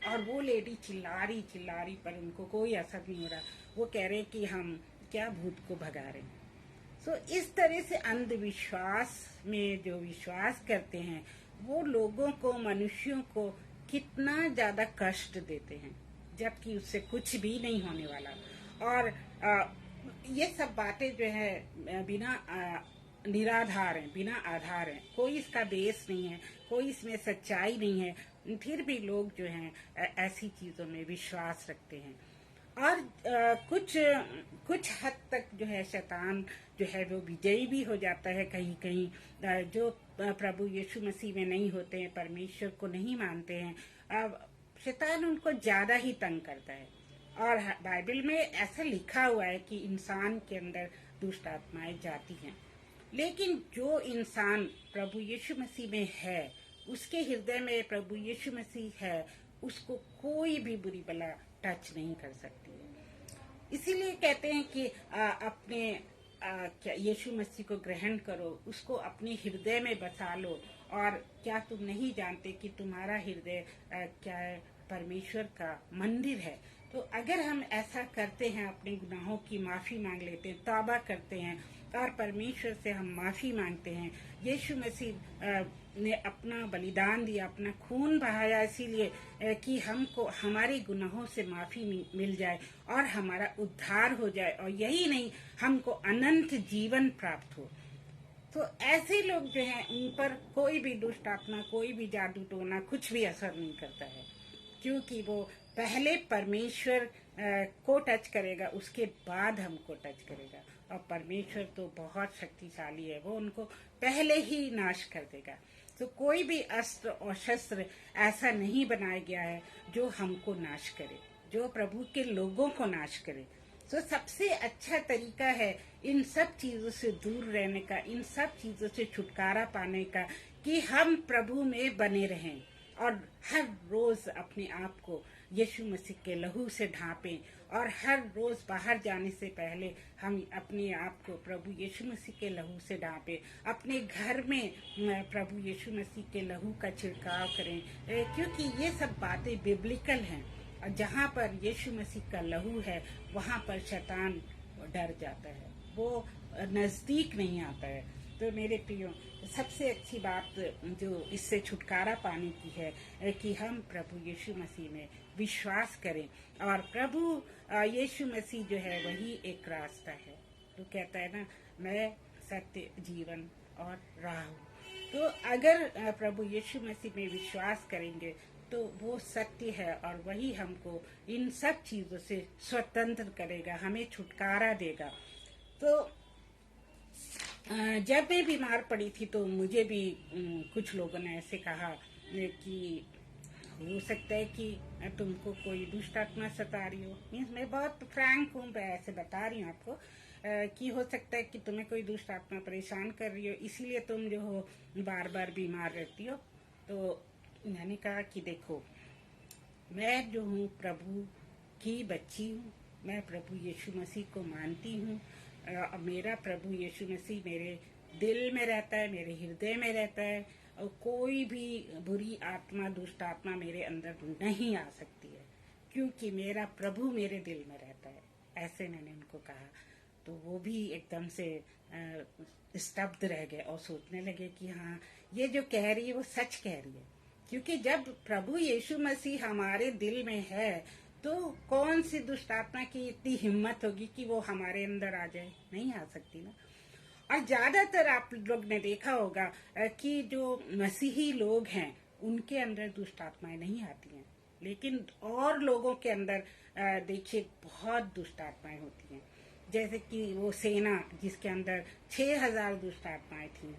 और वो लेडी चिल्ला रही, पर उनको कोई असर नहीं हो रहा। वो कह रहे कि हम क्या भूत को भगा रहे हैं। सो इस तरह से अंधविश्वास में जो विश्वास करते हैं, वो लोगों को, मनुष्यों को कितना ज्यादा कष्ट देते हैं, जबकि उससे कुछ भी नहीं होने वाला। और ये सब बातें जो है बिना निराधार हैं, बिना आधार हैं, कोई इसका बेस नहीं है, कोई इसमें सच्चाई नहीं है, फिर भी लोग जो हैं ऐसी चीजों में विश्वास रखते हैं। और कुछ हद तक जो है शैतान जो है वो विजयी भी हो जाता है कहीं कहीं। जो प्रभु यीशु मसीह में नहीं होते हैं, परमेश्वर को नहीं मानते हैं, शैतान उनको ज्यादा ही तंग करता है। और बाइबल में ऐसा लिखा हुआ है कि इंसान के अंदर दुष्ट आत्माएं जाती हैं, लेकिन जो इंसान प्रभु यीशु मसीह में है, उसके हृदय में प्रभु यीशु मसीह है, उसको कोई भी बुरी बला टच नहीं कर सकती है। इसीलिए कहते हैं कि अपने क्या यीशु मसीह को ग्रहण करो, उसको अपने हृदय में बसा लो। और क्या तुम नहीं जानते कि तुम्हारा हृदय क्या है, परमेश्वर का मंदिर है। तो अगर हम ऐसा करते हैं, अपने गुनाहों की माफी मांग लेते हैं, तौबा करते हैं, और परमेश्वर से हम माफी मांगते हैं, यीशु मसीह ने अपना बलिदान दिया, अपना खून बहाया, इसीलिए कि हमको हमारे गुनाहों से माफी मिल जाए और हमारा उद्धार हो जाए, और यही नहीं, हमको अनंत जीवन प्राप्त हो। तो ऐसे लोग जो हैं, उन पर कोई भी दुष्ट आत्मा, कोई भी जादू टोना कुछ भी असर नहीं करता है, क्योंकि वो पहले परमेश्वर को टच करेगा, उसके बाद हमको टच करेगा। और परमेश्वर तो बहुत शक्तिशाली है, वो उनको पहले ही नाश कर देगा। तो कोई भी अस्त्र और शस्त्र ऐसा नहीं बनाया गया है जो हमको नाश करे, जो प्रभु के लोगों को नाश करे। तो सबसे अच्छा तरीका है इन सब चीजों से दूर रहने का, इन सब चीजों से छुटकारा पाने का, कि हम प्रभु में बने रहें, और हर रोज अपने आप को यीशु मसीह के लहू से ढांपें, और हर रोज बाहर जाने से पहले हम अपने आप को प्रभु यीशु मसीह के लहू से ढांपें। अपने घर में प्रभु यीशु मसीह के लहू का छिड़काव करें, क्योंकि ये सब बातें बिब्लिकल हैं। और जहाँ पर यीशु मसीह का लहू है, वहाँ पर शैतान डर जाता है, वो नजदीक नहीं आता है। तो मेरे प्रियो, सबसे अच्छी बात जो इससे छुटकारा पाने की है कि हम प्रभु यीशु मसीह में विश्वास करें, और प्रभु यीशु मसीह जो है वही एक रास्ता है। तो कहता है ना, मैं सत्य, जीवन और राह हूँ। तो अगर प्रभु यीशु मसीह में विश्वास करेंगे तो वो सत्य है, और वही हमको इन सब चीजों से स्वतंत्र करेगा, हमें छुटकारा देगा। तो जब मैं बीमार पड़ी थी तो मुझे भी कुछ लोगों ने ऐसे कहा कि हो सकता है कि तुमको कोई दुष्ट आत्मा सता रही हो। मीन्स मैं बहुत फ्रैंक हूँ, मैं ऐसे बता रही हूँ आपको कि हो सकता है कि तुम्हें कोई दुष्ट आत्मा परेशान कर रही हो, इसीलिए तुम जो हो बार बार बीमार रहती हो। तो मैंने कहा कि देखो, मैं जो हूँ प्रभु की बच्ची हूँ। मैं प्रभु यीशु मसीह को मानती हूँ। मेरा प्रभु यीशु मसीह मेरे दिल में रहता है, मेरे हृदय में रहता है, और कोई भी बुरी आत्मा, दुष्ट आत्मा मेरे अंदर नहीं आ सकती है, क्योंकि मेरा प्रभु मेरे दिल में रहता है। ऐसे मैंने उनको कहा, तो वो भी एकदम से स्तब्ध रह गए और सोचने लगे कि हाँ, ये जो कह रही है वो सच कह रही है। क्योंकि जब प्रभु यीशु मसीह हमारे दिल में है, तो कौन सी दुष्ट आत्मा की इतनी हिम्मत होगी कि वो हमारे अंदर आ जाए? नहीं आ सकती ना। और ज्यादातर आप लोग ने देखा होगा कि जो मसीही लोग हैं उनके अंदर दुष्ट आत्माएं नहीं आती हैं, लेकिन और लोगों के अंदर देखिए बहुत दुष्ट आत्माएं होती हैं। जैसे कि वो सेना जिसके अंदर 6000 दुष्ट आत्माएं थी,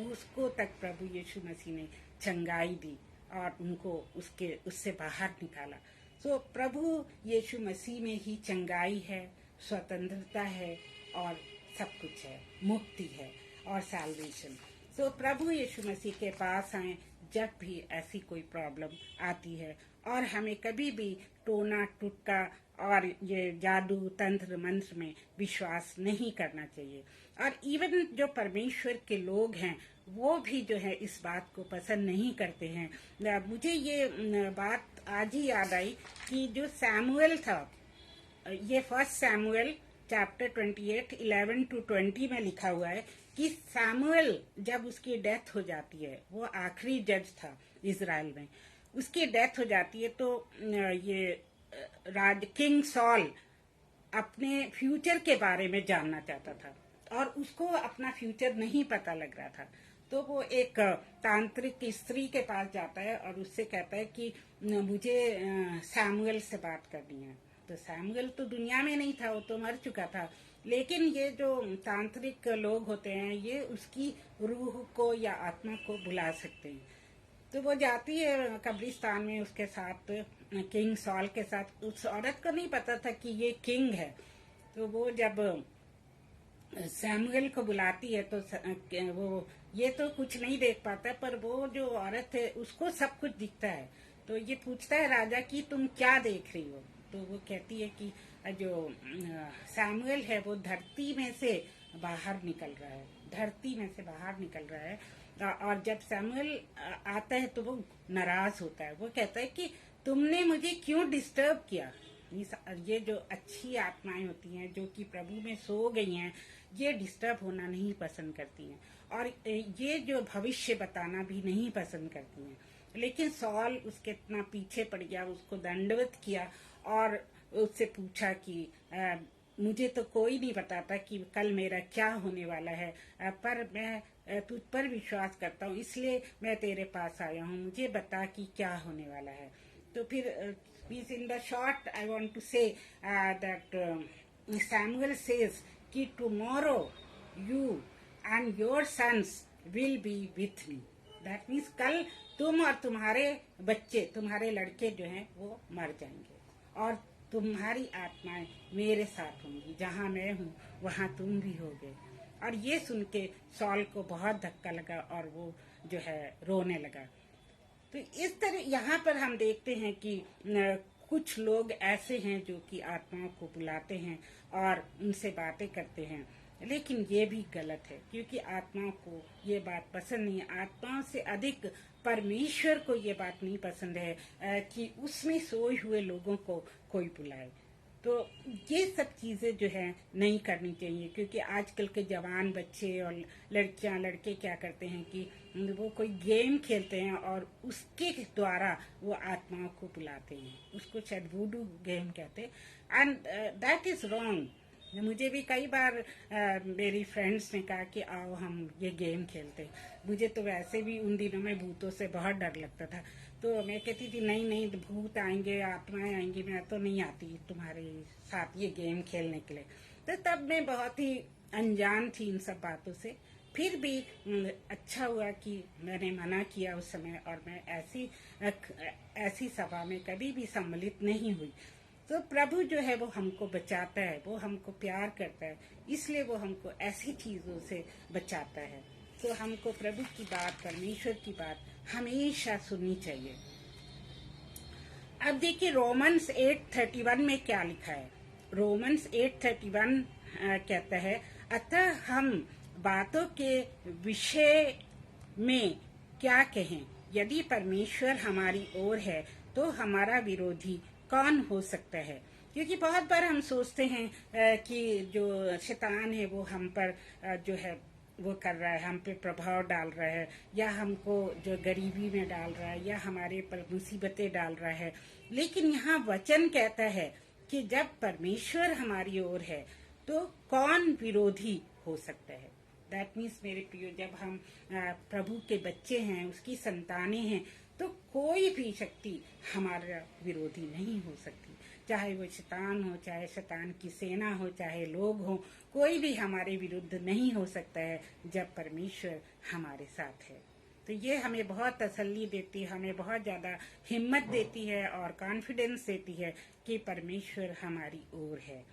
उसको तक प्रभु यीशु मसीह ने चंगाई दी और उनको उससे बाहर निकाला। सो प्रभु यीशु मसीह में ही चंगाई है, स्वतंत्रता है और सब कुछ है, मुक्ति है और सैल्वेशन। सो प्रभु यीशु मसीह के पास आए जब भी ऐसी कोई प्रॉब्लम आती है, और हमें कभी भी टोना टुटका और ये जादू तंत्र मंत्र में विश्वास नहीं करना चाहिए। और इवन जो परमेश्वर के लोग हैं वो भी जो है इस बात को पसंद नहीं करते हैं। मुझे ये बात आज ही याद आई कि जो सैमुअल था, ये फर्स्ट सैमुअल चैप्टर 28 11 to 20 में लिखा हुआ है कि सैमुअल जब उसकी डेथ हो जाती है, वो आखिरी जज था इजराइल में, उसकी डेथ हो जाती है, तो ये किंग सॉल अपने फ्यूचर के बारे में जानना चाहता था और उसको अपना फ्यूचर नहीं पता लग रहा था। तो वो एक तांत्रिक स्त्री के पास जाता है और उससे कहता है कि मुझे सैमुअल से बात करनी है। तो सैमुअल तो दुनिया में नहीं था, वो तो मर चुका था, लेकिन ये जो तांत्रिक लोग होते हैं ये उसकी रूह को या आत्मा को बुला सकते हैं। तो वो जाती है कब्रिस्तान में उसके साथ, किंग सॉल के साथ। उस औरत को नहीं पता था कि ये किंग है। तो वो जब सैमुअल को बुलाती है तो वो ये तो कुछ नहीं देख पाता, पर वो जो औरत है उसको सब कुछ दिखता है। तो ये पूछता है राजा कि तुम क्या देख रही हो? तो वो कहती है कि जो सैमुअल है वो धरती में से बाहर निकल रहा है, धरती में से बाहर निकल रहा है। और जब सैमुअल आता है तो वो नाराज होता है। वो कहता है कि तुमने मुझे क्यों डिस्टर्ब किया? ये जो अच्छी आत्माएं होती हैं जो कि प्रभु में सो गई हैं, ये डिस्टर्ब होना नहीं पसंद करती हैं और ये जो भविष्य बताना भी नहीं पसंद करती हैं। लेकिन सॉल उसके इतना पीछे पड़ गया, उसको दंडवत किया और उससे पूछा कि मुझे तो कोई नहीं बताता कि कल मेरा क्या होने वाला है, पर मैं तुझ पर विश्वास करता हूँ, इसलिए मैं तेरे पास आया हूँ, मुझे बता कि क्या होने वाला है। तो फिर in the short I want to say that Samuel says कि tomorrow you and your sons will be with me. That means कल तुम और तुम्हारे बच्चे, तुम्हारे लड़के जो हैं वो मर जाएंगे और तुम्हारी आत्माएं मेरे साथ होंगी, जहाँ मैं हूँ वहाँ तुम भी होगे। और ये सुन के सॉल को बहुत धक्का लगा और वो जो है रोने लगा। तो इस तरह यहाँ पर हम देखते हैं कि कुछ लोग ऐसे हैं जो कि आत्माओं को बुलाते हैं और उनसे बातें करते हैं, लेकिन ये भी गलत है, क्योंकि आत्माओं को ये बात पसंद नहीं है। आत्माओं से अधिक परमेश्वर को ये बात नहीं पसंद है कि उसमें सोए हुए लोगों को कोई बुलाए। तो ये सब चीज़ें जो है नहीं करनी चाहिए, क्योंकि आजकल के जवान बच्चे और लड़कियां लड़के क्या करते हैं कि वो कोई गेम खेलते हैं और उसके द्वारा वो आत्माओं को बुलाते हैं। उसको शायद वूडू गेम कहते हैं एंड दैट इज़ रॉन्ग। मुझे भी कई बार मेरी फ्रेंड्स ने कहा कि आओ हम ये गेम खेलते हैं। मुझे तो वैसे भी उन दिनों में भूतों से बहुत डर लगता था, तो मैं कहती थी नहीं नहीं, भूत आएंगे, आत्माएं आएंगी, मैं तो नहीं आती तुम्हारे साथ ये गेम खेलने के लिए। तो तब मैं बहुत ही अनजान थी इन सब बातों से। फिर भी अच्छा हुआ कि मैंने मना किया उस समय, और मैं ऐसी सभा में कभी भी सम्मिलित नहीं हुई। तो प्रभु जो है वो हमको बचाता है, वो हमको प्यार करता है, इसलिए वो हमको ऐसी चीज़ों से बचाता है। तो हमको प्रभु की बात, परमेश्वर की बात हमेशा सुननी चाहिए। अब देखिए रोमन्स 8:31 में क्या लिखा है। रोमन्स 8:31 कहता है, अतः हम बातों के विषय में क्या कहें, यदि परमेश्वर हमारी ओर है तो हमारा विरोधी कौन हो सकता है। क्योंकि बहुत बार हम सोचते हैं कि जो शैतान है वो हम पर जो है वो कर रहा है, हम पे प्रभाव डाल रहा है, या हमको जो गरीबी में डाल रहा है, या हमारे पर मुसीबतें डाल रहा है। लेकिन यहाँ वचन कहता है कि जब परमेश्वर हमारी ओर है तो कौन विरोधी हो सकता है। दैट मीन्स मेरे प्रियो, जब हम प्रभु के बच्चे हैं, उसकी संतानें हैं, तो कोई भी शक्ति हमारा विरोधी नहीं हो सकती। चाहे वो शैतान हो, चाहे शैतान की सेना हो, चाहे लोग हो, कोई भी हमारे विरुद्ध नहीं हो सकता है जब परमेश्वर हमारे साथ है। तो ये हमें बहुत तसल्ली देती है, हमें बहुत ज़्यादा हिम्मत देती है और कॉन्फिडेंस देती है कि परमेश्वर हमारी ओर है।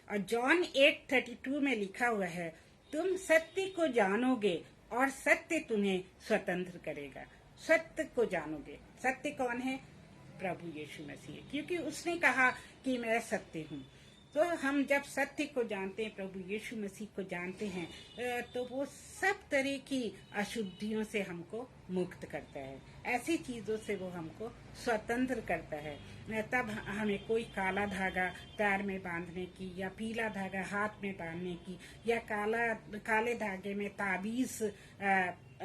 और जॉन 8:32 में लिखा हुआ है, तुम सत्य को जानोगे और सत्य तुम्हें स्वतंत्र करेगा। सत्य को जानोगे, सत्य कौन है? प्रभु यीशु मसीह, क्योंकि उसने कहा कि मैं सत्य हूँ। तो हम जब सत्य को जानते हैं, प्रभु यीशु मसीह को जानते हैं, तो वो सब तरह की अशुद्धियों से हमको मुक्त करता है, ऐसी चीज़ों से वो हमको स्वतंत्र करता है। तब हमें कोई काला धागा पैर में बांधने की, या पीला धागा हाथ में बांधने की, या काले धागे में ताबीज़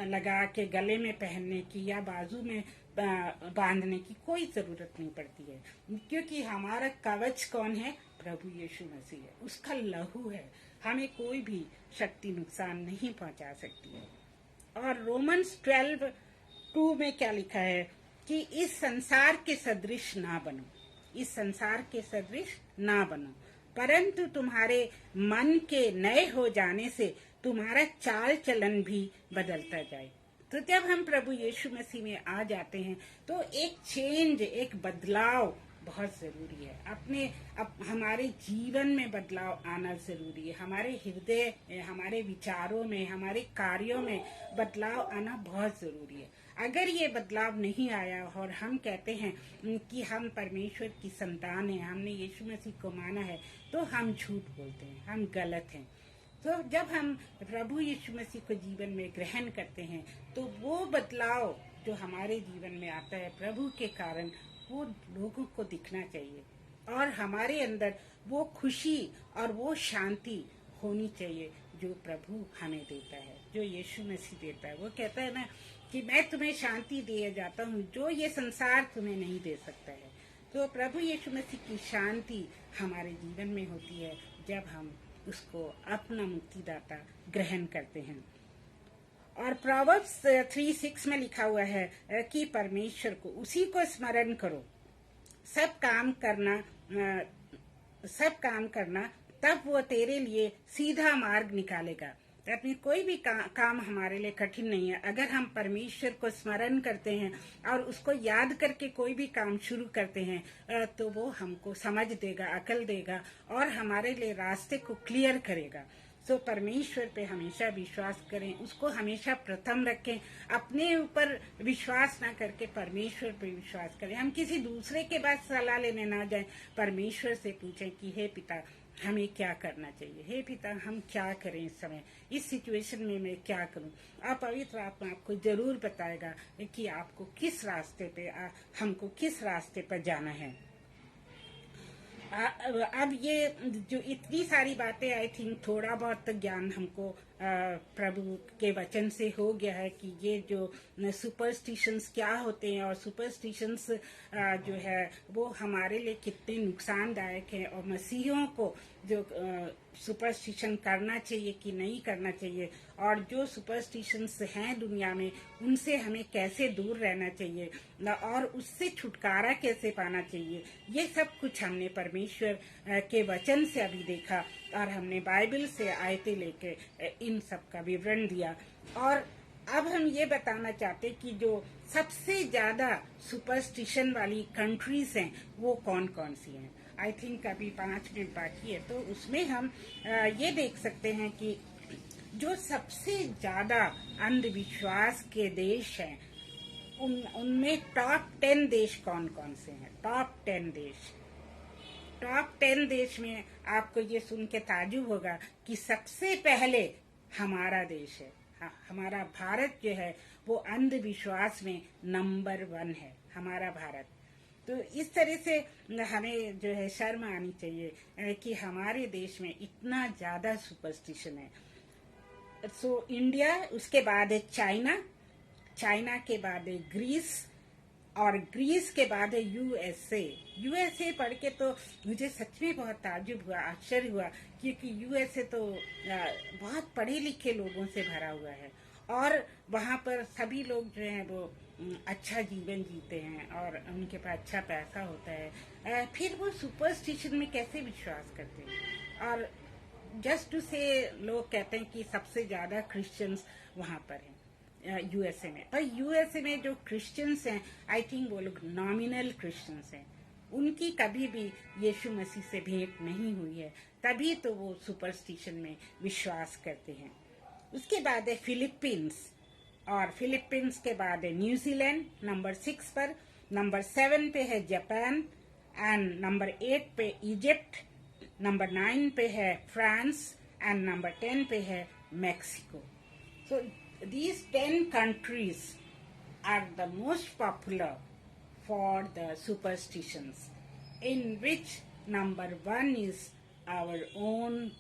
लगा के गले में पहनने की, या बाजू में बांधने की कोई ज़रूरत नहीं पड़ती है। क्योंकि हमारा कवच कौन है? प्रभु यीशु मसीह है, उसका लहू है, हमें कोई भी शक्ति नुकसान नहीं पहुंचा सकती है। और रोमन्स 12:2 में क्या लिखा है कि इस संसार के सदृश ना बनो, इस संसार के सदृश ना बनो, परंतु तुम्हारे मन के नए हो जाने से तुम्हारा चाल चलन भी बदलता जाए। तो जब हम प्रभु यीशु मसीह में आ जाते हैं तो एक चेंज, एक बदलाव बहुत जरूरी है। हमारे जीवन में बदलाव आना जरूरी है, हमारे हृदय, हमारे विचारों में, हमारे कार्यों में बदलाव आना बहुत जरूरी है। अगर ये बदलाव नहीं आया और हम कहते हैं कि हम परमेश्वर की संतान हैं, हमने यीशु मसीह को माना है, तो हम झूठ बोलते हैं, हम गलत हैं। तो जब हम प्रभु यीशु मसीह को जीवन में ग्रहण करते हैं तो वो बदलाव जो हमारे जीवन में आता है प्रभु के कारण, वो लोगों को दिखना चाहिए, और हमारे अंदर वो खुशी और वो शांति होनी चाहिए जो प्रभु हमें देता है, जो यीशु मसीह देता है। वो कहता है ना कि मैं तुम्हें शांति दिए जाता हूँ जो ये संसार तुम्हें नहीं दे सकता है। तो प्रभु यीशु मसीह की शांति हमारे जीवन में होती है जब हम उसको अपना मुक्तिदाता ग्रहण करते हैं। और प्रोवर्ब्स 3:6 में लिखा हुआ है कि परमेश्वर को, उसी को स्मरण करो, सब काम करना, तब वो तेरे लिए सीधा मार्ग निकालेगा। अपनी कोई भी काम हमारे लिए कठिन नहीं है। अगर हम परमेश्वर को स्मरण करते हैं और उसको याद करके कोई भी काम शुरू करते हैं तो वो हमको समझ देगा, अकल देगा और हमारे लिए रास्ते को क्लियर करेगा। सो परमेश्वर पे हमेशा विश्वास करें, उसको हमेशा प्रथम रखें, अपने ऊपर विश्वास ना करके परमेश्वर पे विश्वास करें। हम किसी दूसरे के पास सलाह लेने ना जाएं, परमेश्वर से पूछें कि हे पिता हमें क्या करना चाहिए, हे पिता हम क्या करें इस समय, इस सिचुएशन में मैं क्या करूं। आप पवित्र आत्मा आपको जरूर बताएगा कि आपको किस रास्ते पे हमको किस रास्ते पर जाना है। अब ये जो इतनी सारी बातें, आई थिंक थोड़ा बहुत ज्ञान हमको प्रभु के वचन से हो गया है कि ये जो सुपरस्टिशंस क्या होते हैं और सुपरस्टिशंस जो है वो हमारे लिए कितने नुकसानदायक है, और मसीहियों को जो सुपरस्टिशन करना चाहिए कि नहीं करना चाहिए, और जो सुपरस्टिशंस हैं दुनिया में उनसे हमें कैसे दूर रहना चाहिए और उससे छुटकारा कैसे पाना चाहिए, ये सब कुछ हमने परमेश्वर के वचन से अभी देखा और हमने बाइबल से आयतें लेके इन सब का विवरण दिया। और अब हम ये बताना चाहते कि जो सबसे ज्यादा सुपरस्टिशन वाली कंट्रीज हैं वो कौन कौन सी हैं। आई थिंक अभी 5 मिनट बाकी है, तो उसमें हम ये देख सकते हैं कि जो सबसे ज्यादा अंधविश्वास के देश हैं उनमें टॉप 10 देश कौन कौन से हैं। टॉप 10 देश में आपको ये सुन के ताजुब होगा कि सबसे पहले हमारा देश है। हमारा भारत जो है वो अंधविश्वास में नंबर 1 है, हमारा भारत। तो इस तरह से हमें जो है शर्म आनी चाहिए कि हमारे देश में इतना ज़्यादा सुपरस्टिशन है। सो इंडिया, उसके बाद है चाइना के बाद है ग्रीस, और ग्रीस के बाद है यूएसए पढ़ के तो मुझे सच में बहुत ताज्जुब हुआ, आश्चर्य हुआ, क्योंकि यूएसए तो बहुत पढ़े लिखे लोगों से भरा हुआ है और वहाँ पर सभी लोग जो हैं वो अच्छा जीवन जीते हैं और उनके पास अच्छा पैसा होता है। फिर वो सुपरस्टिशन में कैसे विश्वास करते हैं। और जस्ट टू से लोग कहते हैं कि सबसे ज़्यादा क्रिश्चियंस वहाँ पर हैं यूएसए में। पर यूएसए में जो क्रिश्चियंस हैं, आई थिंक वो लोग नॉमिनल क्रिश्चियंस हैं, उनकी कभी भी यीशु मसीह से भेंट नहीं हुई है, तभी तो वो सुपरस्टिशन में विश्वास करते हैं। उसके बाद है फिलीपींस, और फिलीपींस के बाद है न्यूजीलैंड नंबर 6 पर, नंबर 7 पे है जापान, एंड नंबर 8 पे इजिप्ट, नंबर 9 पे है फ्रांस, एंड नंबर 10 पे है Mexico. So these 10 countries are the most popular for the superstitions, in which number 1 is our own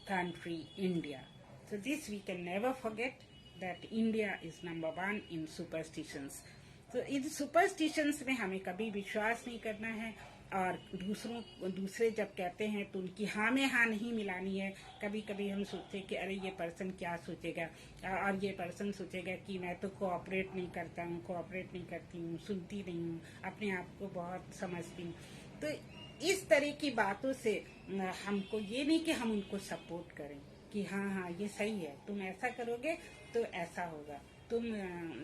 country, India. So this we can never forget, that India is number 1 in superstitions. तो इन सुपरस्टिशंस में हमें कभी विश्वास नहीं करना है, और दूसरे जब कहते हैं तो उनकी हाँ में हाँ नहीं मिलानी है। कभी कभी हम सोचते हैं कि अरे ये पर्सन क्या सोचेगा, और ये पर्सन सोचेगा कि मैं तो कोऑपरेट नहीं करता हूँ, कोऑपरेट नहीं करती हूँ, सुनती नहीं हूँ, अपने आप को बहुत समझती हूँ। तो इस तरह की बातों से हमको ये नहीं कि हम उनको सपोर्ट करें कि हाँ ये सही है, तुम ऐसा करोगे तो ऐसा होगा, तुम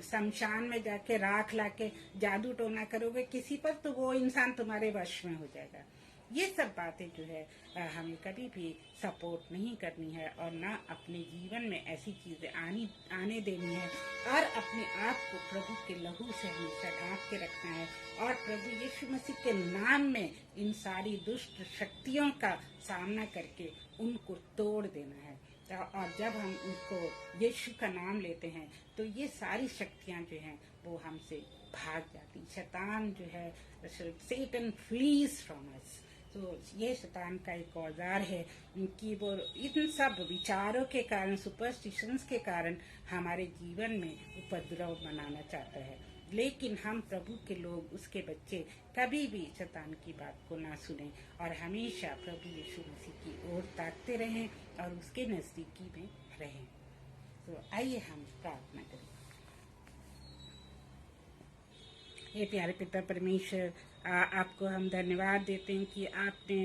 शमशान में जाके राख लाके जादू टोना करोगे किसी पर तो वो इंसान तुम्हारे वश में हो जाएगा। ये सब बातें जो है हमें कभी भी सपोर्ट नहीं करनी है, और ना अपने जीवन में ऐसी चीजें आने देनी है, और अपने आप को प्रभु के लहू से हमेशा ढांक के रखना है, और प्रभु यीशु मसीह के नाम में इन सारी दुष्ट शक्तियों का सामना करके उनको तोड़ देना है। और जब हम उनको यीशु का नाम लेते हैं तो ये सारी शक्तियां जो हैं वो हमसे भाग जाती। शैतान जो है, Satan flees from us। तो ये शैतान का एक औजार है कि वो इन सब विचारों के कारण, सुपरस्टिशंस के कारण हमारे जीवन में उपद्रव बनाना चाहता है। लेकिन हम प्रभु के लोग, उसके बच्चे, कभी भी शैतान की बात को ना सुने और हमेशा प्रभु यीशु मसीह की ओर ताकते रहें और उसके नजदीकी में रहें। तो आइए हम प्रार्थना करें। हे प्यारे पिता परमेश्वर, आपको हम धन्यवाद देते हैं कि आपने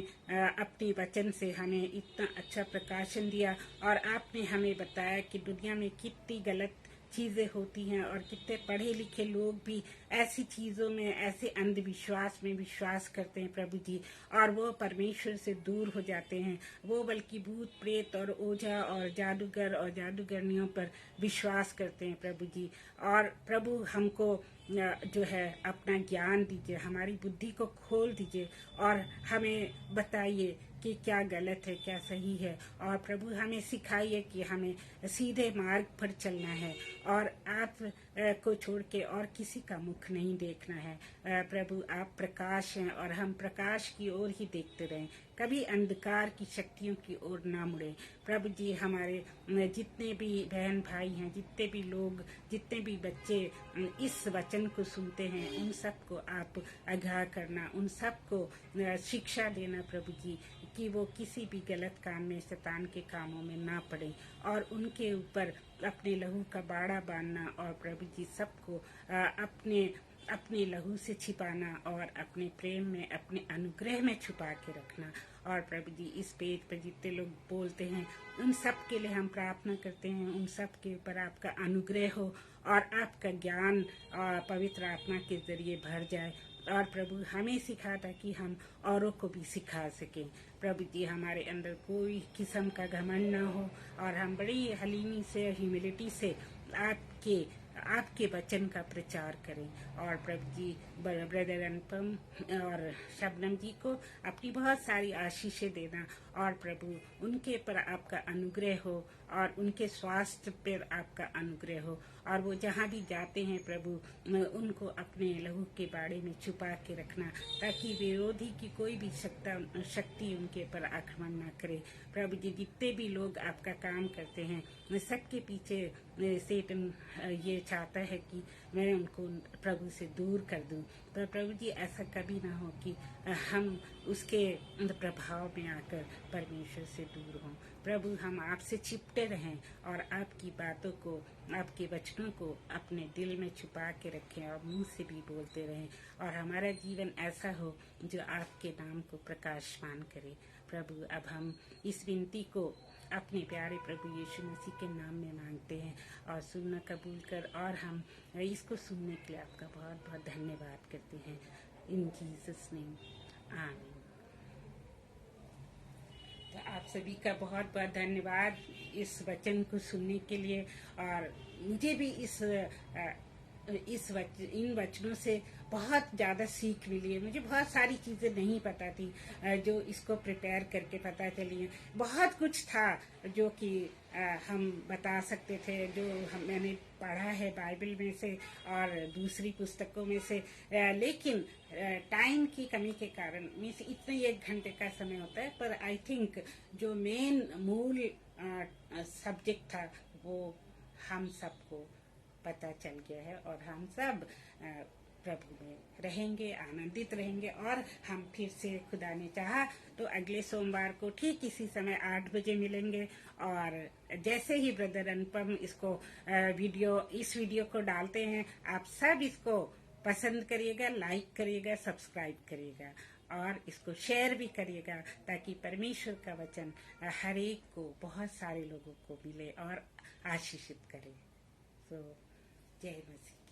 अपने वचन से हमें इतना अच्छा प्रकाशन दिया, और आपने हमें बताया कि दुनिया में कितनी गलत चीज़ें होती हैं और कितने पढ़े लिखे लोग भी ऐसी चीज़ों में, ऐसे अंधविश्वास में विश्वास करते हैं प्रभु जी, और वो परमेश्वर से दूर हो जाते हैं। वो बल्कि भूत प्रेत और ओझा और जादूगर और जादूगरनियों पर विश्वास करते हैं प्रभु जी। और प्रभु हमको जो है अपना ज्ञान दीजिए, हमारी बुद्धि को खोल दीजिए और हमें बताइए कि क्या गलत है क्या सही है, और प्रभु हमें सिखाइए कि हमें सीधे मार्ग पर चलना है और आप को छोड़ के और किसी का मुख नहीं देखना है। प्रभु आप प्रकाश हैं और हम प्रकाश की ओर ही देखते रहें, कभी अंधकार की शक्तियों की ओर ना मुड़े। प्रभु जी हमारे जितने भी बहन भाई हैं, जितने भी लोग, जितने भी बच्चे इस वचन को सुनते हैं, उन सबको आप आगाह करना, उन सबको शिक्षा देना प्रभु जी, कि वो किसी भी गलत काम में, शैतान के कामों में ना पड़े, और उनके ऊपर अपने लहू का बाड़ा बांधना, और प्रभु जी सबको अपने लहू से छिपाना और अपने प्रेम में, अपने अनुग्रह में छुपा के रखना। और प्रभु जी इस पेज पर जितने लोग बोलते हैं उन सब के लिए हम प्रार्थना करते हैं, उन सब के ऊपर आपका अनुग्रह हो और आपका ज्ञान पवित्र आत्मा के जरिए भर जाए, और प्रभु हमें सिखा ताकि हम औरों को भी सिखा सकें। प्रभु जी हमारे अंदर कोई किस्म का घमंड ना हो, और हम बड़ी हलीमी से, ह्यूमिलिटी से आपके आपके वचन का प्रचार करें। और प्रभु जी ब्रदर अनुपम और शबनम जी को अपनी बहुत सारी आशीषें देना, और प्रभु उनके पर आपका अनुग्रह हो, और उनके स्वास्थ्य पर आपका अनुग्रह हो, और वो जहाँ भी जाते हैं प्रभु उनको अपने लहू के बाड़े में छुपा के रखना, ताकि विरोधी की कोई भी शक्ति उनके पर आक्रमण ना करे। प्रभु जी जितने भी लोग आपका काम करते हैं सबके पीछे सेटन ये चाहता है कि मैं उनको प्रभु से दूर कर दूं, पर प्रभु जी ऐसा कभी ना हो कि हम उसके प्रभाव में आकर परमेश्वर से दूर हों। प्रभु हम आपसे चिपटे रहें और आपकी बातों को, आपके वचनों को अपने दिल में छुपा के रखें और मुंह से भी बोलते रहें, और हमारा जीवन ऐसा हो जो आपके नाम को प्रकाशमान करे। प्रभु अब हम इस विनती को अपने प्यारे प्रभु यीशु मसीह के नाम में मांगते हैं और सुनना कबूल कर, और हम इसको सुनने के लिए आपका बहुत बहुत धन्यवाद करते हैं। इन जीसस नेम आमीन। तो आप सभी का बहुत बहुत धन्यवाद इस वचन को सुनने के लिए, और मुझे भी इन वचनों से बहुत ज़्यादा सीख मिली है। मुझे बहुत सारी चीज़ें नहीं पता थी जो इसको प्रिपेयर करके पता चली हैं। बहुत कुछ था जो कि हम बता सकते थे, जो मैंने पढ़ा है बाइबल में से और दूसरी पुस्तकों में से, लेकिन टाइम की कमी के कारण मीन्स इतने 1 घंटे का समय होता है, पर आई थिंक जो मूल सब्जेक्ट था वो हम सबको पता चल गया है, और हम सब प्रभु में रहेंगे, आनंदित रहेंगे। और हम फिर से खुदा ने चाहा तो अगले सोमवार को ठीक इसी समय 8 बजे मिलेंगे। और जैसे ही ब्रदर अनुपम इसको इस वीडियो को डालते हैं, आप सब इसको पसंद करिएगा, लाइक करिएगा, सब्सक्राइब करिएगा, और इसको शेयर भी करिएगा, ताकि परमेश्वर का वचन हर एक को, बहुत सारे लोगों को मिले और आशीषित करे। जय मसीह।